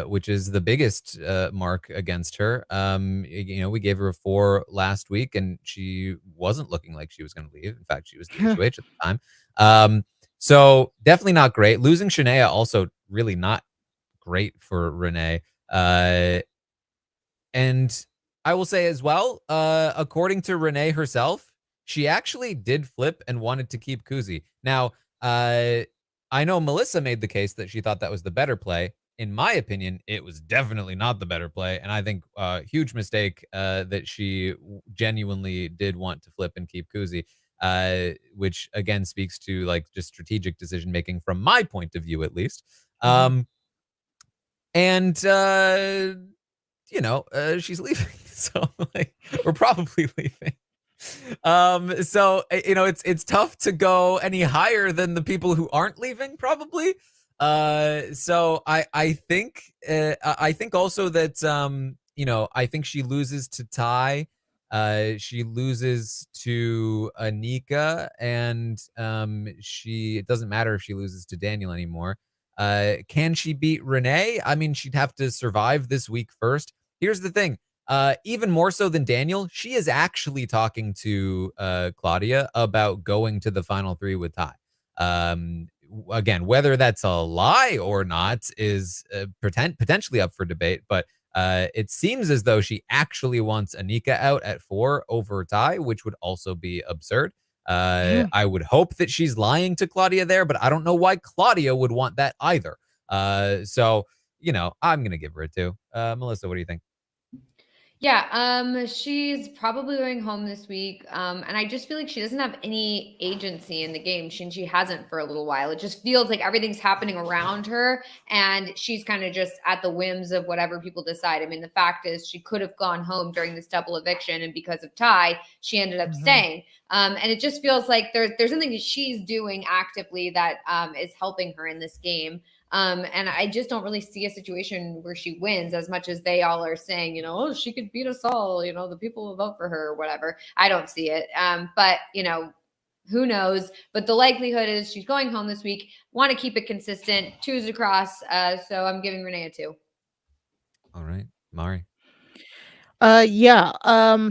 which is the biggest mark against her. You know, we gave her a 4 last week, and she wasn't looking like she was going to leave. In fact, she was the HOH at the time. So definitely not great. Losing Shania also really not great for Renee. And I will say as well, according to Renee herself, she actually did flip and wanted to keep Kuzi. Now, I know Melissa made the case that she thought that was the better play. In my opinion, it was definitely not the better play. And I think huge mistake that she genuinely did want to flip and keep Kuzi, which again speaks to like just strategic decision making from my point of view, at least. And you know, she's leaving, so like we're probably leaving. So you know, it's tough to go any higher than the people who aren't leaving, probably. So I think also that you know, I think she loses to Ty. She loses to Anika, and it doesn't matter if she loses to Daniel anymore. Can she beat Renee? I mean, she'd have to survive this week first. Here's the thing. Even more so than Daniel, she is actually talking to Claudia about going to the final 3 with Ty. Again, whether that's a lie or not is potentially up for debate, but it seems as though she actually wants Anika out at 4 over Ty, which would also be absurd. I would hope that she's lying to Claudia there, but I don't know why Claudia would want that either. So, you know, I'm going to give her a 2. Melissa, what do you think? Yeah, she's probably going home this week. And I just feel like she doesn't have any agency in the game. She hasn't for a little while. It just feels like everything's happening around her, and she's kind of just at the whims of whatever people decide. I mean, the fact is she could have gone home during this double eviction, and because of Ty, she ended up staying. And it just feels like there's something that she's doing actively that is helping her in this game. And I just don't really see a situation where she wins as much as they all are saying, you know, oh, she could beat us all, you know, the people will vote for her or whatever. I don't see it. But, you know, who knows? But the likelihood is she's going home this week. Want to keep it consistent, 2s across. So I'm giving Renee a 2. All right, Mari. Yeah.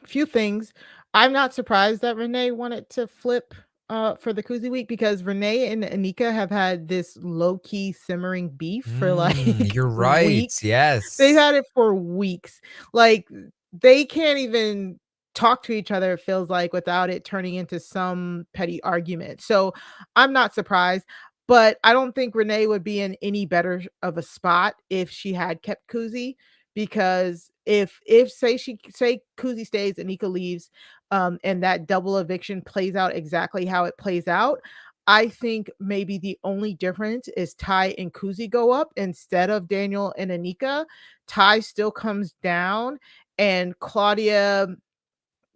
Few things. I'm not surprised that Renee wanted to flip for the Kuzi week, because Renee and Anika have had this low-key simmering beef for like You're right. weeks. Yes. They've had it for weeks. Like, they can't even talk to each other, it feels like, without it turning into some petty argument. So I'm not surprised, but I don't think Renee would be in any better of a spot if she had kept Kuzi, because if say Kuzi stays, Anika leaves, and that double eviction plays out exactly how it plays out, I think maybe the only difference is Ty and Kuzi go up instead of Daniel and Anika. Ty still comes down, and Claudia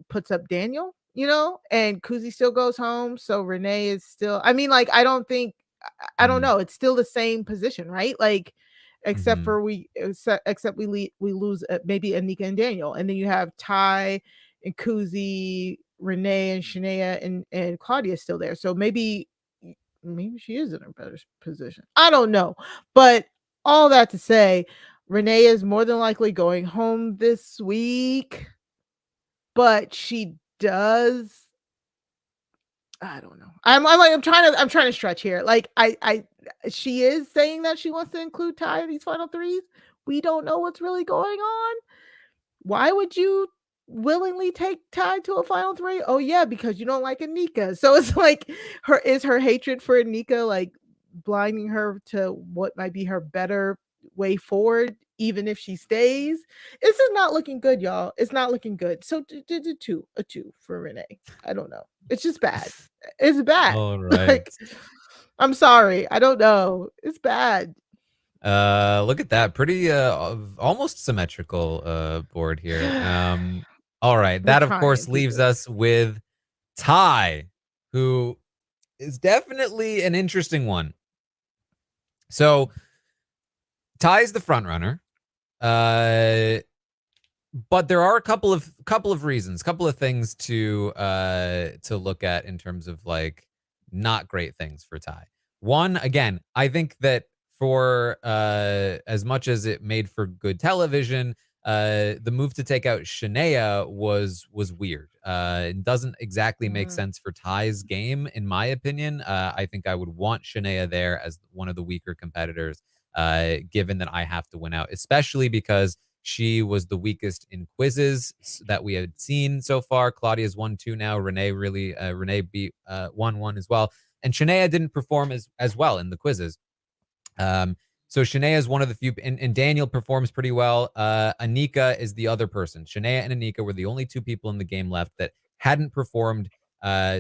puts up Daniel, you know, and Kuzi still goes home. So Renee is still, I mean, like, I don't think, I don't know, it's still the same position, right? Like, except for we lose maybe Anika and Daniel, and then you have Ty and Kuzi, Renee and Shania and Claudia still there. So maybe she is in a better position. I don't know, but all that to say, Renee is more than likely going home this week, but she does. I don't know. I'm trying to stretch here. Like, she is saying that she wants to include Ty in these final 3s. We don't know what's really going on. Why would you willingly take Ty to a final 3? Oh yeah, because you don't like Anika. So it's like, her hatred for Anika like blinding her to what might be her better way forward even if she stays. This is not looking good, y'all. It's not looking good. So a two for Renee. I don't know. It's just bad. It's bad. All right. Like, I'm sorry. I don't know. It's bad. Look at that. Pretty almost symmetrical board here. All right. We're That of trying course to leaves do it. us with Ty, who is definitely an interesting one. So Ty's the front runner. But there are a couple of reasons, couple of things to look at in terms of like not great things for Ty. One, again, I think that for as much as it made for good television, the move to take out Shania was weird. It doesn't exactly make sense for Ty's game, in my opinion. I think I would want Shania there as one of the weaker competitors, given that I have to win out, especially because she was the weakest in quizzes that we had seen so far. Claudia's 1-2 now. Renee beat 1-1 as well. And Shania didn't perform as well in the quizzes. So Shania is one of the few, and Daniel performs pretty well. Anika is the other person. Shania and Anika were the only two people in the game left that hadn't performed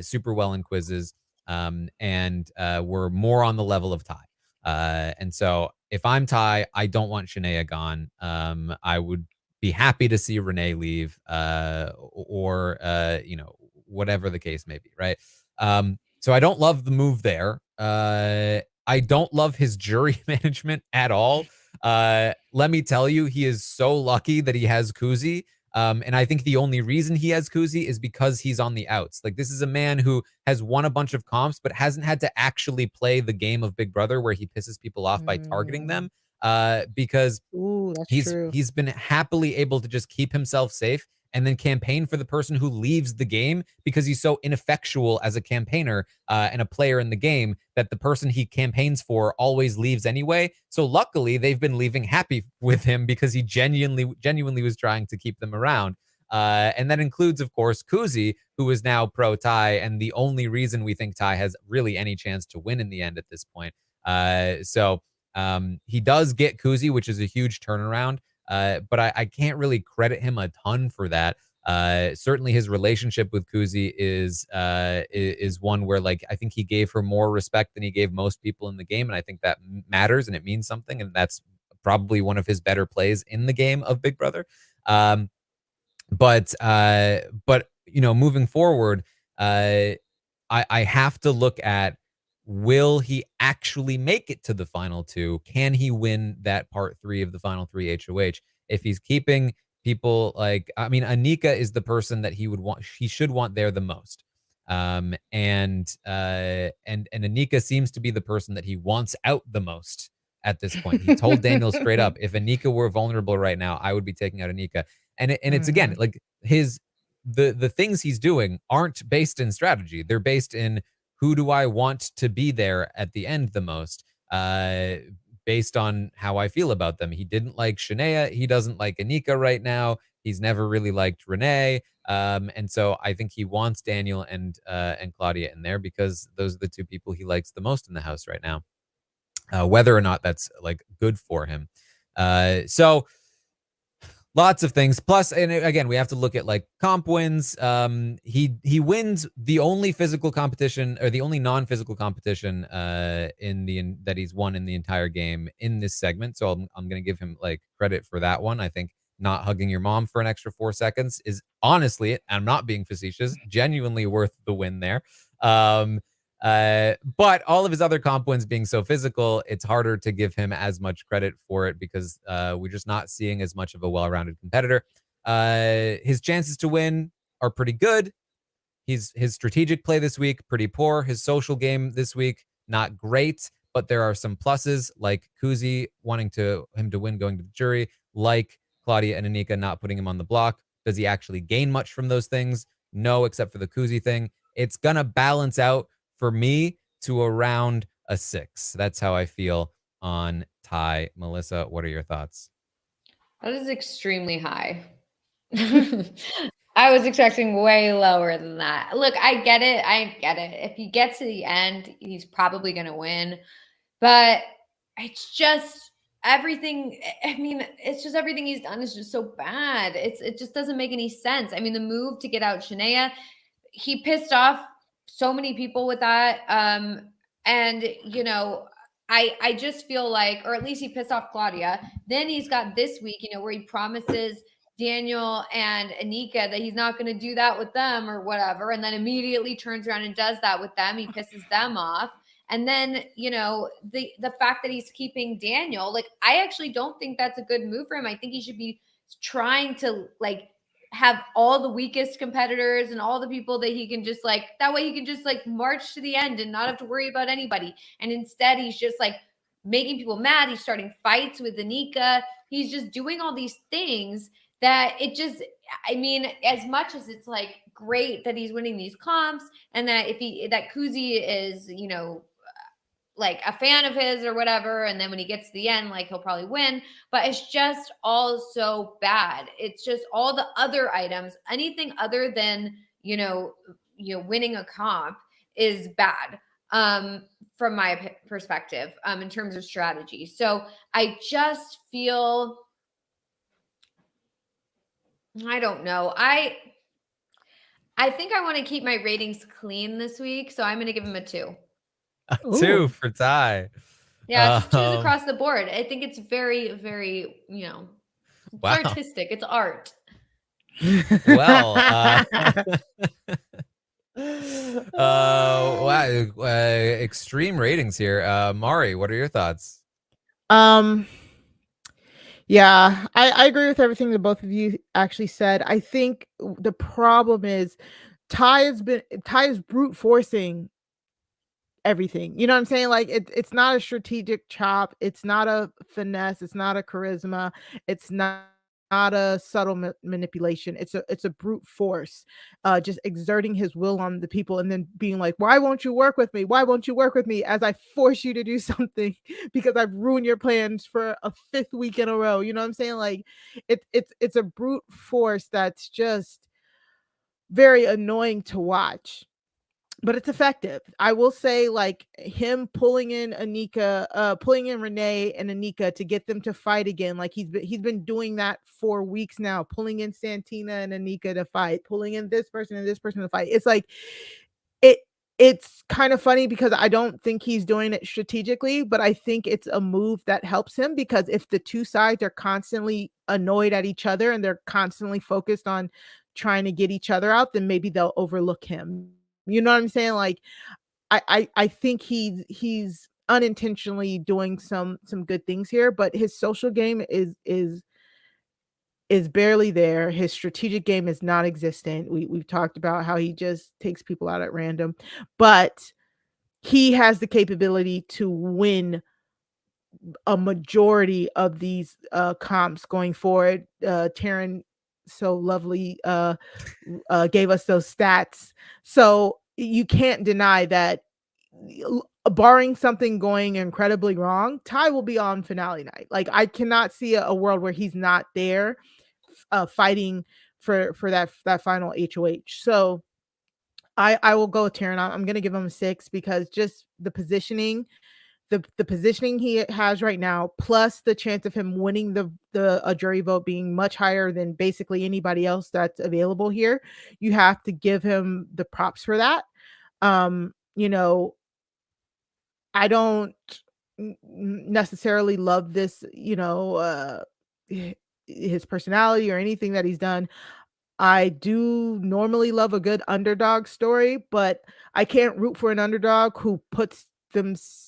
super well in quizzes, and were more on the level of Ty. And so if I'm Ty, I don't want Shania gone. I would be happy to see Renee leave, or whatever the case may be, right? So I don't love the move there. I don't love his jury management at all. Let me tell you, he is so lucky that he has Kuzi. And I think the only reason he has Kuzi is because he's on the outs. Like, this is a man who has won a bunch of comps, but hasn't had to actually play the game of Big Brother where he pisses people off by targeting them. Because he's been happily able to just keep himself safe and then campaign for the person who leaves the game, because he's so ineffectual as a campaigner and a player in the game that the person he campaigns for always leaves anyway. So luckily, they've been leaving happy with him because he genuinely was trying to keep them around. And that includes, of course, Kuzi, who is now pro Ty, and the only reason we think Ty has really any chance to win in the end at this point. So he does get Kuzi, which is a huge turnaround. But I can't really credit him a ton for that. Certainly his relationship with Kuzi is one where, like, I think he gave her more respect than he gave most people in the game. And I think that matters and it means something. And that's probably one of his better plays in the game of Big Brother. But moving forward, I have to look at, will he actually make it to the final two? Can he win that part 3 of the final 3 HOH? If he's keeping people like, I mean, Anika is the person that he should want there the most. And Anika seems to be the person that he wants out the most at this point. He told Daniel straight up, if Anika were vulnerable right now, I would be taking out Anika. And it's again, like, the things he's doing aren't based in strategy. They're based in, who do I want to be there at the end the most, based on how I feel about them. He didn't like Shania. He doesn't like Anika right now. He's never really liked Renee. And so I think he wants Daniel and Claudia in there because those are the two people he likes the most in the house right now, whether or not that's like good for him. So lots of things. Plus, and again, we have to look at like comp wins. He wins the only physical competition, or the only non-physical competition that he's won in the entire game in this segment. So I'm going to give him like credit for that one. I think not hugging your mom for an extra 4 seconds is honestly, I'm not being facetious, genuinely worth the win there. But all of his other comp wins being so physical, it's harder to give him as much credit for it because we're just not seeing as much of a well-rounded competitor. His chances to win are pretty good. His strategic play this week, pretty poor. His social game this week, not great, but there are some pluses, like Kuzi wanting him to win going to the jury, like Claudia and Anika not putting him on the block. Does he actually gain much from those things? No, except for the Kuzi thing. It's going to balance out for me to around a 6. That's how I feel on Ty. Melissa, what are your thoughts? That is extremely high. I was expecting way lower than that. Look, I get it. If he gets to the end, he's probably going to win. But it's just, everything, I mean, it's just everything he's done is just so bad. It just doesn't make any sense. I mean, the move to get out Shania, he pissed off so many people with that. And you know, I just feel like, or at least he pissed off Claudia. Then he's got this week, you know, where he promises Daniel and Anika that he's not going to do that with them or whatever, and then immediately turns around and does that with them. He pisses them off. And then, you know, the fact that he's keeping Daniel, like, I actually don't think that's a good move for him. I think he should be trying to like have all the weakest competitors and all the people that he can just like, that way he can just like march to the end and not have to worry about anybody. And instead he's just like making people mad. He's starting fights with Anika. He's just doing all these things that it just, I mean, as much as it's like great that he's winning these comps and that that Kuzi is, you know, like a fan of his or whatever, and then when he gets to the end, like, he'll probably win, but it's just all so bad. It's just all the other items, anything other than, you know, winning a comp is bad, from my perspective, in terms of strategy. So I just feel, I don't know. I think I want to keep my ratings clean this week, so I'm going to give him a 2. A 2 for Ty. Yeah, just 2s across the board. I think it's very, very, you know, it's Wow. artistic. It's art. Well, wow, extreme ratings here. Mari, what are your thoughts? Yeah, I agree with everything that both of you actually said. I think the problem is Ty is brute forcing everything. You know what I'm saying? Like it's not a strategic chop, it's not a finesse, it's not a charisma, it's not a subtle manipulation. It's a brute force, just exerting his will on the people and then being like, why won't you work with me? Why won't you work with me as I force you to do something because I've ruined your plans for a 5th week in a row. You know what I'm saying? Like it's a brute force that's just very annoying to watch, but it's effective. I will say, like, him pulling in Renee and Anika to get them to fight again. Like he's been doing that for weeks now, pulling in Santina and Anika to fight, pulling in this person and this person to fight. It's like it it's kind of funny because I don't think he's doing it strategically, but I think it's a move that helps him because if the two sides are constantly annoyed at each other and they're constantly focused on trying to get each other out, then maybe they'll overlook him. You know what I'm saying? Like I think he's unintentionally doing some good things here, but his social game is barely there. His strategic game is non-existent. We've talked about how he just takes people out at random, but he has the capability to win a majority of these comps going forward. Taran so lovely gave us those stats. So you can't deny that barring something going incredibly wrong, Ty will be on finale night. Like I cannot see a world where he's not there fighting for that final HOH. So I will go with Taran. I'm gonna give him a 6 because just the positioning, the positioning he has right now, plus the chance of him winning a jury vote being much higher than basically anybody else that's available here. You have to give him the props for that. You know, I don't necessarily love this, you know, his personality or anything that he's done. I do normally love a good underdog story, but I can't root for an underdog who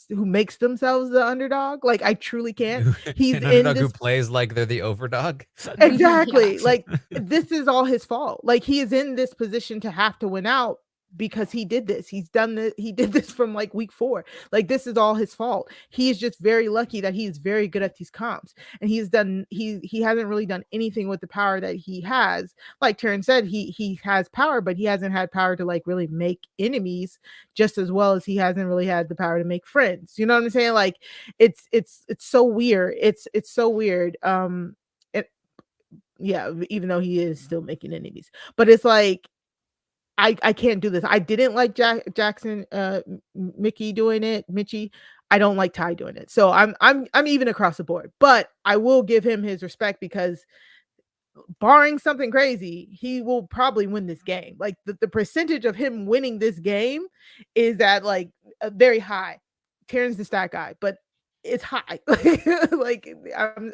makes themselves the underdog. Like I truly can't. He's An in underdog who this plays like they're the overdog. exactly. Like this is all his fault. Like he is in this position to have to win out because he did this. He did this from like week 4. Like this is all his fault. He is just very lucky that he's very good at these comps. And he hasn't really done anything with the power that he has. Like Taran said, he has power, but he hasn't had power to like really make enemies just as well as he hasn't really had the power to make friends. You know what I'm saying? Like it's so weird. It's so weird. Yeah, even though he is still making enemies, but it's like I can't do this. I didn't like Jackson Mickey doing it, Mitchie. I don't like Ty doing it. So I'm even across the board. But I will give him his respect because barring something crazy, he will probably win this game. Like the percentage of him winning this game is at like a very high. Karen's the stat guy, but it's high. Like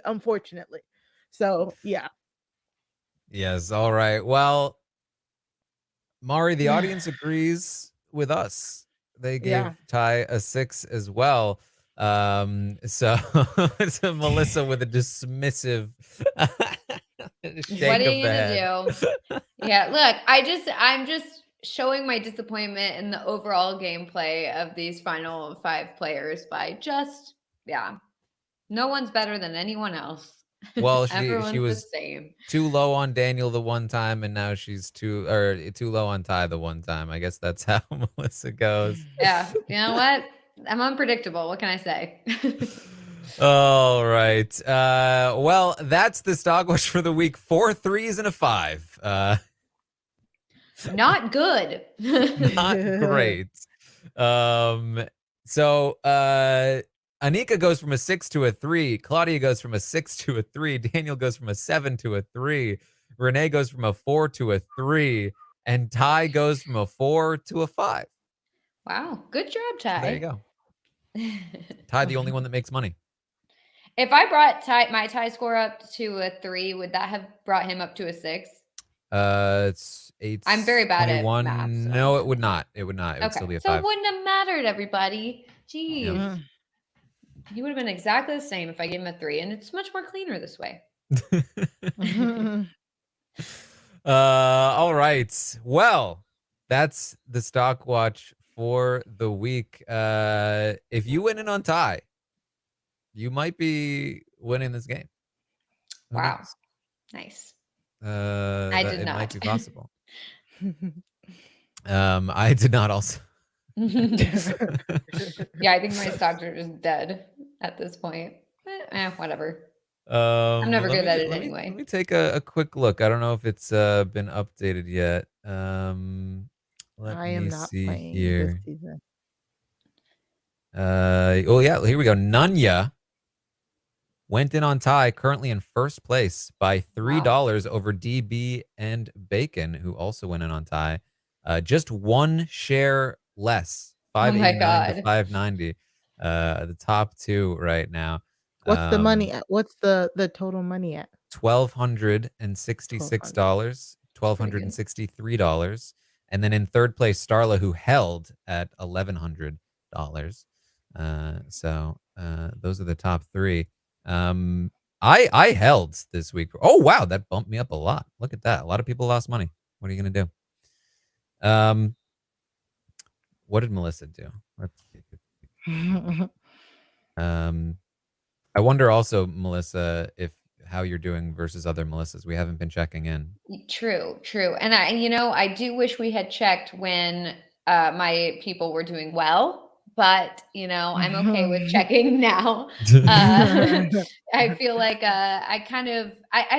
unfortunately. So yeah. Yes. All right. Well, Mari, the audience agrees with us. They gave Yeah. Ty a 6 as well. So it's a Melissa with a dismissive shake What are of you the gonna head. do? Yeah, look, I'm just showing my disappointment in the overall gameplay of these final 5 players by just, yeah, no one's better than anyone else. Well, she Everyone's the was same. too low on Daniel the one time, and now she's too low on Ty the one time. I guess that's how Melissa goes. Yeah, you know what? I'm unpredictable. What can I say? All right. Well, that's the stock watch for the week. 4 3s and a 5. Not good. Not great. So Anika goes from a 6 to a 3. Claudia goes from a 6 to a 3. Daniel goes from a 7 to a 3. Renee goes from a 4 to a 3. And Ty goes from a 4 to a 5. Wow, good job, Ty. So there you go. Ty, the only one that makes money. If I brought my Ty score up to a 3, would that have brought him up to a 6? It's 8. I'm very bad at 21. math. So No, it would not. It would not. It would still be a 5. So it wouldn't have mattered, everybody. Jeez. Yeah. You would have been exactly the same if I gave him a 3, and it's much more cleaner this way. All right. Well, that's the stock watch for the week. If you win in on Ty, you might be winning this game. Who Wow. knows? Nice. I did it not. might be possible. I did not also. Yeah, I think my stocks are just dead at this point. Whatever. I'm never good at it anyway. Let me take a quick look. I don't know if it's been updated yet. Let I me am not see playing here. this season. Oh yeah, here we go. Nunya went in on Ty, currently in first place by $3 over DB and Bacon, who also went in on Ty. Just one share less, 589 to 590. The top two right now. What's the money at? What's the total money at? $1,266, $1,263. And then in third place, Starla, who held at $1,100. So those are the top 3. I held this week. Oh wow, that bumped me up a lot. Look at that. A lot of people lost money. What are you gonna do? What did Melissa do? I wonder also, Melissa, if how you're doing versus other Melissas. We haven't been checking in. True. And I do wish we had checked when my people were doing well. But, I'm okay with checking now. I feel like I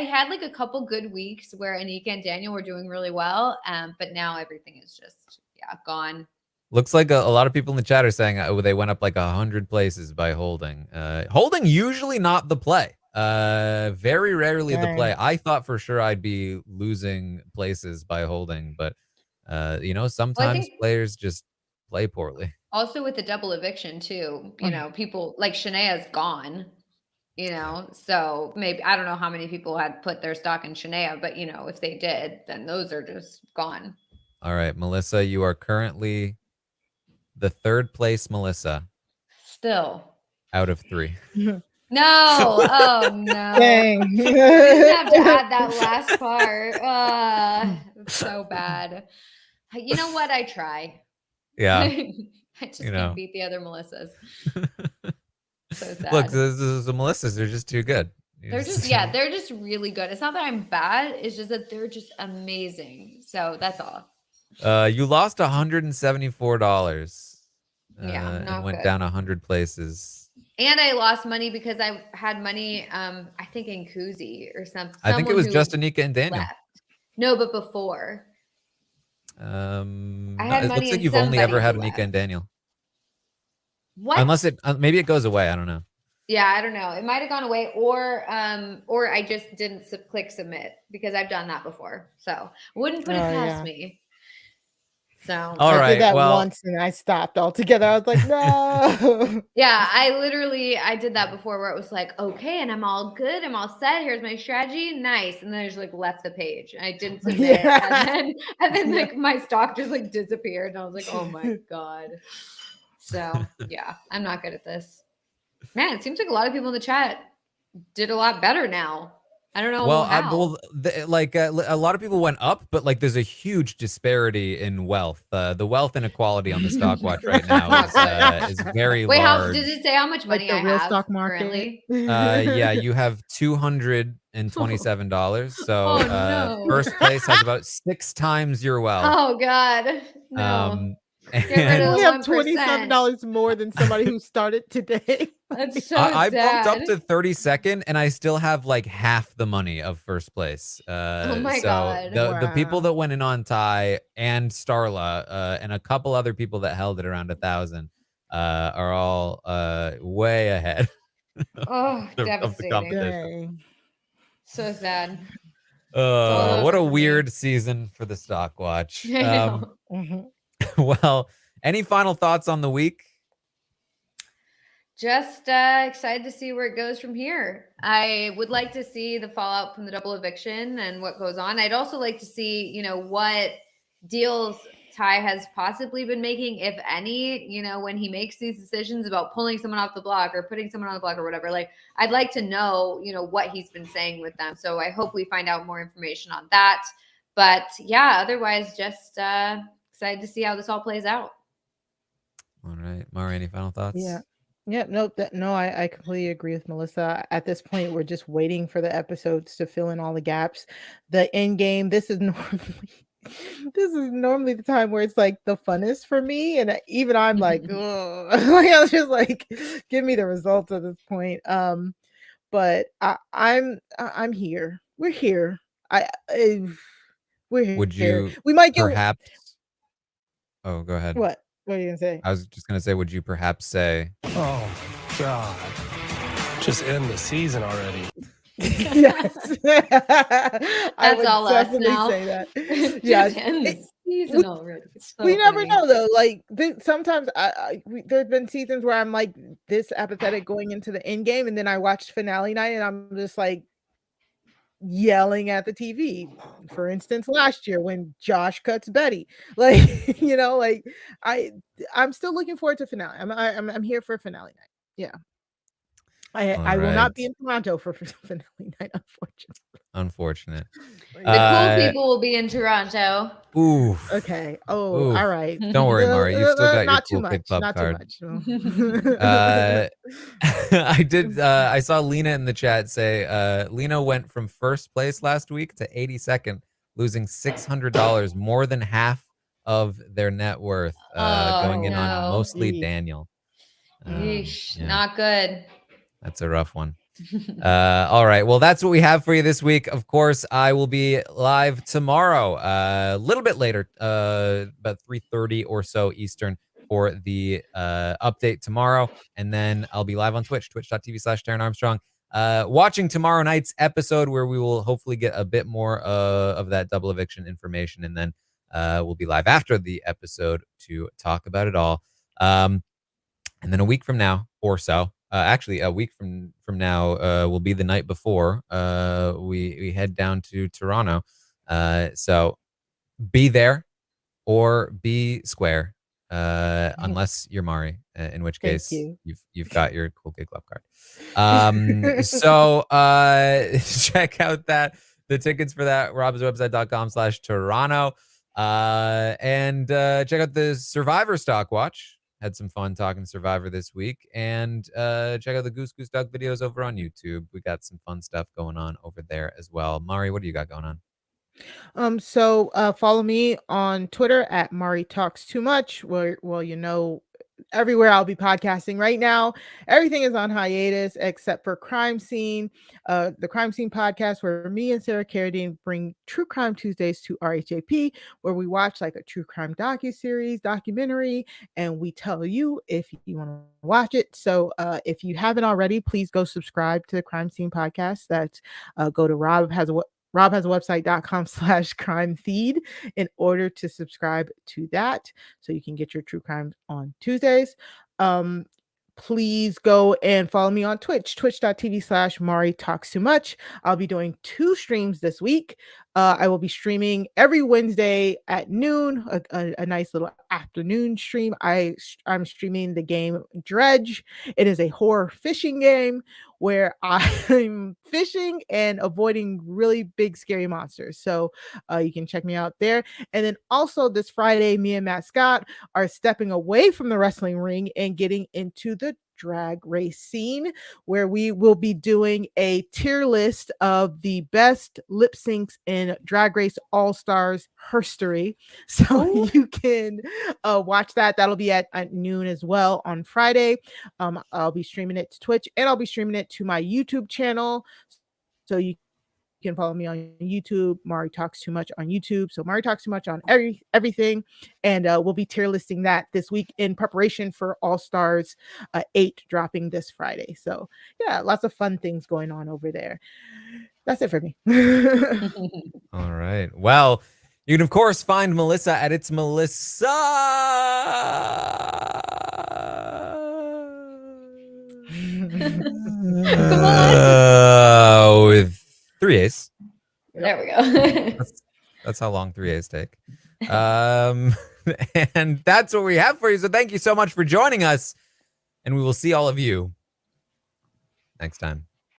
had like a couple good weeks where Anika and Daniel were doing really well. But now everything is just, gone. Looks like a lot of people in the chat are saying they went up like 100 places by holding. Holding usually not the play. Very rarely the play. I thought for sure I'd be losing places by holding, but sometimes players just play poorly. Also with the double eviction too, people like Shanea's gone, so maybe, I don't know how many people had put their stock in Shanea, but if they did, then those are just gone. All right, Melissa, you are currently the third place Melissa. Still. Out of 3. No. Oh no. Dang. You didn't have to add that last part. It's so bad. You know what? I try. Yeah. I just can't beat the other Melissas. So sad. Look, the Melissas, they're just too good. They're just really good. It's not that I'm bad. It's just that they're just amazing. So that's all. You lost $174. And went down 100 places. And I lost money because I had money, I think in Kuzi or something. I think it was just Anika and Daniel. Left. No, but before. It looks like you've only ever had Anika and Daniel. What? Unless it maybe it goes away. I don't know. Yeah, I don't know. It might have gone away, or I just didn't click submit, because I've done that before. So wouldn't put it past me. So All I right, did that well, once and I stopped altogether. I was like, no. yeah, I did that before, where it was like, okay, and I'm all good, I'm all set. Here's my strategy, nice, and then I just like left the page. I didn't submit, and then like my stock just like disappeared, and I was like, oh my god. So yeah, I'm not good at this. Man, it seems like a lot of people in the chat did a lot better now. I don't know how. A lot of people went up, but like there's a huge disparity in wealth. The wealth inequality on the stock watch right now is very Wait, large. does it say how much money the I real have stock market currently? Yeah, you have $227. So no. first place has about 6 times your wealth. Oh god, no. Get rid And of we the have $27 more than somebody who started today. That's so I bumped up sad. to 32nd, and I still have like half the money of first place. Oh my so god. the people Wow. that went in on Ty and Starla, and a couple other people that held it around 1,000, are all way ahead Oh, of the devastating. competition. Dang. So sad. What a over for me. weird season for the stock watch. I know. Well, any final thoughts on the week? Just excited to see where it goes from here. I would like to see the fallout from the double eviction and what goes on. I'd also like to see, you know, what deals Ty has possibly been making, if any, you know, when he makes these decisions about pulling someone off the block or putting someone on the block or whatever. Like, I'd like to know, you know, what he's been saying with them. So I hope we find out more information on that. But yeah, otherwise, just excited to see how this all plays out. All right, Mari, any final thoughts? Yeah. Yeah, no, I completely agree with Melissa. At this point, we're just waiting for the episodes to fill in all the gaps. The end game, this is normally the time where it's like the funnest for me, and even I'm like, ugh. Like, I was just like, give me the results at this point. But I'm here. We're here. We're Would here. you We might get perhaps? Oh, go ahead. what? What are you gonna say? I was just gonna say, would you perhaps say? Oh God! Just end the season already. Yes. I would all us definitely now. say that. Just Yes. end the season already. It's so We never funny. know though. Like sometimes there's been seasons where I'm like this apathetic going into the end game, and then I watch finale night and I'm just like yelling at the TV. For instance, last year when Josh cuts Betty, like you know, like I'm still looking forward to finale. I'm here for finale night. Yeah. I will not be in Toronto for finale night, Unfortunate. The cool people will be in Toronto. Ooh. Okay. Oh, all right. Don't worry, Mari. You still got your not cool too kid much. club Not card. too much. I did. I saw Lena in the chat say Lena went from first place last week to 82nd, losing $600, more than half of their net worth, going in on mostly Daniel. Yeesh, Yeah. not good. That's a rough one. All right. Well, that's what we have for you this week. Of course, I will be live tomorrow, a little bit later, about 3:30 or so Eastern for the update tomorrow. And then I'll be live on Twitch, twitch.tv/Taran Armstrong, watching tomorrow night's episode, where we will hopefully get a bit more of that double eviction information. And then we'll be live after the episode to talk about it all. And then a week from now or so, actually a week from now, will be the night before we head down to Toronto. So be there or be square, unless you're Mari, in which case you've got your cool kid club card. So check out the tickets for that, robswebsite.com/Toronto, and check out the Survivor Stock Watch. Had some fun talking Survivor this week, and check out the Goose Goose Duck videos over on YouTube. We got some fun stuff going on over there as well. Mari, what do you got going on? So follow me on Twitter at Mari Talks Too Much, where, well, you know, everywhere I'll be podcasting right now. Everything is on hiatus except for Crime Scene, the Crime Scene podcast, where me and Sarah Carradine bring True Crime Tuesdays to RHAP, where we watch like a true crime documentary, and we tell you if you want to watch it. So if you haven't already, please go subscribe to the Crime Scene podcast. That's go to robhasawebsite.com/crime feed in order to subscribe to that, so you can get your true crime on Tuesdays. Please go and follow me on Twitch, twitch.tv/Mari Talks Too Much. I'll be doing 2 streams this week. I will be streaming every Wednesday at noon, a nice little afternoon stream. I'm streaming the game Dredge. It is a horror fishing game where I'm fishing and avoiding really big, scary monsters. So you can check me out there. And then also this Friday, me and Matt Scott are stepping away from the wrestling ring and getting into the drag race scene, where we will be doing a tier list of the best lip syncs in Drag Race All Stars history. So you can watch that. That'll be at noon as well on Friday. I'll be streaming it to Twitch, and I'll be streaming it to my YouTube channel. So you can follow me on YouTube, Mari Talks Too Much on YouTube. So Mari Talks Too Much on everything. And we'll be tier listing that this week in preparation for All Stars 8 dropping this Friday. So yeah, lots of fun things going on over there. That's it for me. All right. Well, you can, of course, find Melissa at It's Melissa. Come on. With 3 A's. There we go. That's how long 3 A's take. And that's what we have for you. So thank you so much for joining us. And we will see all of you next time.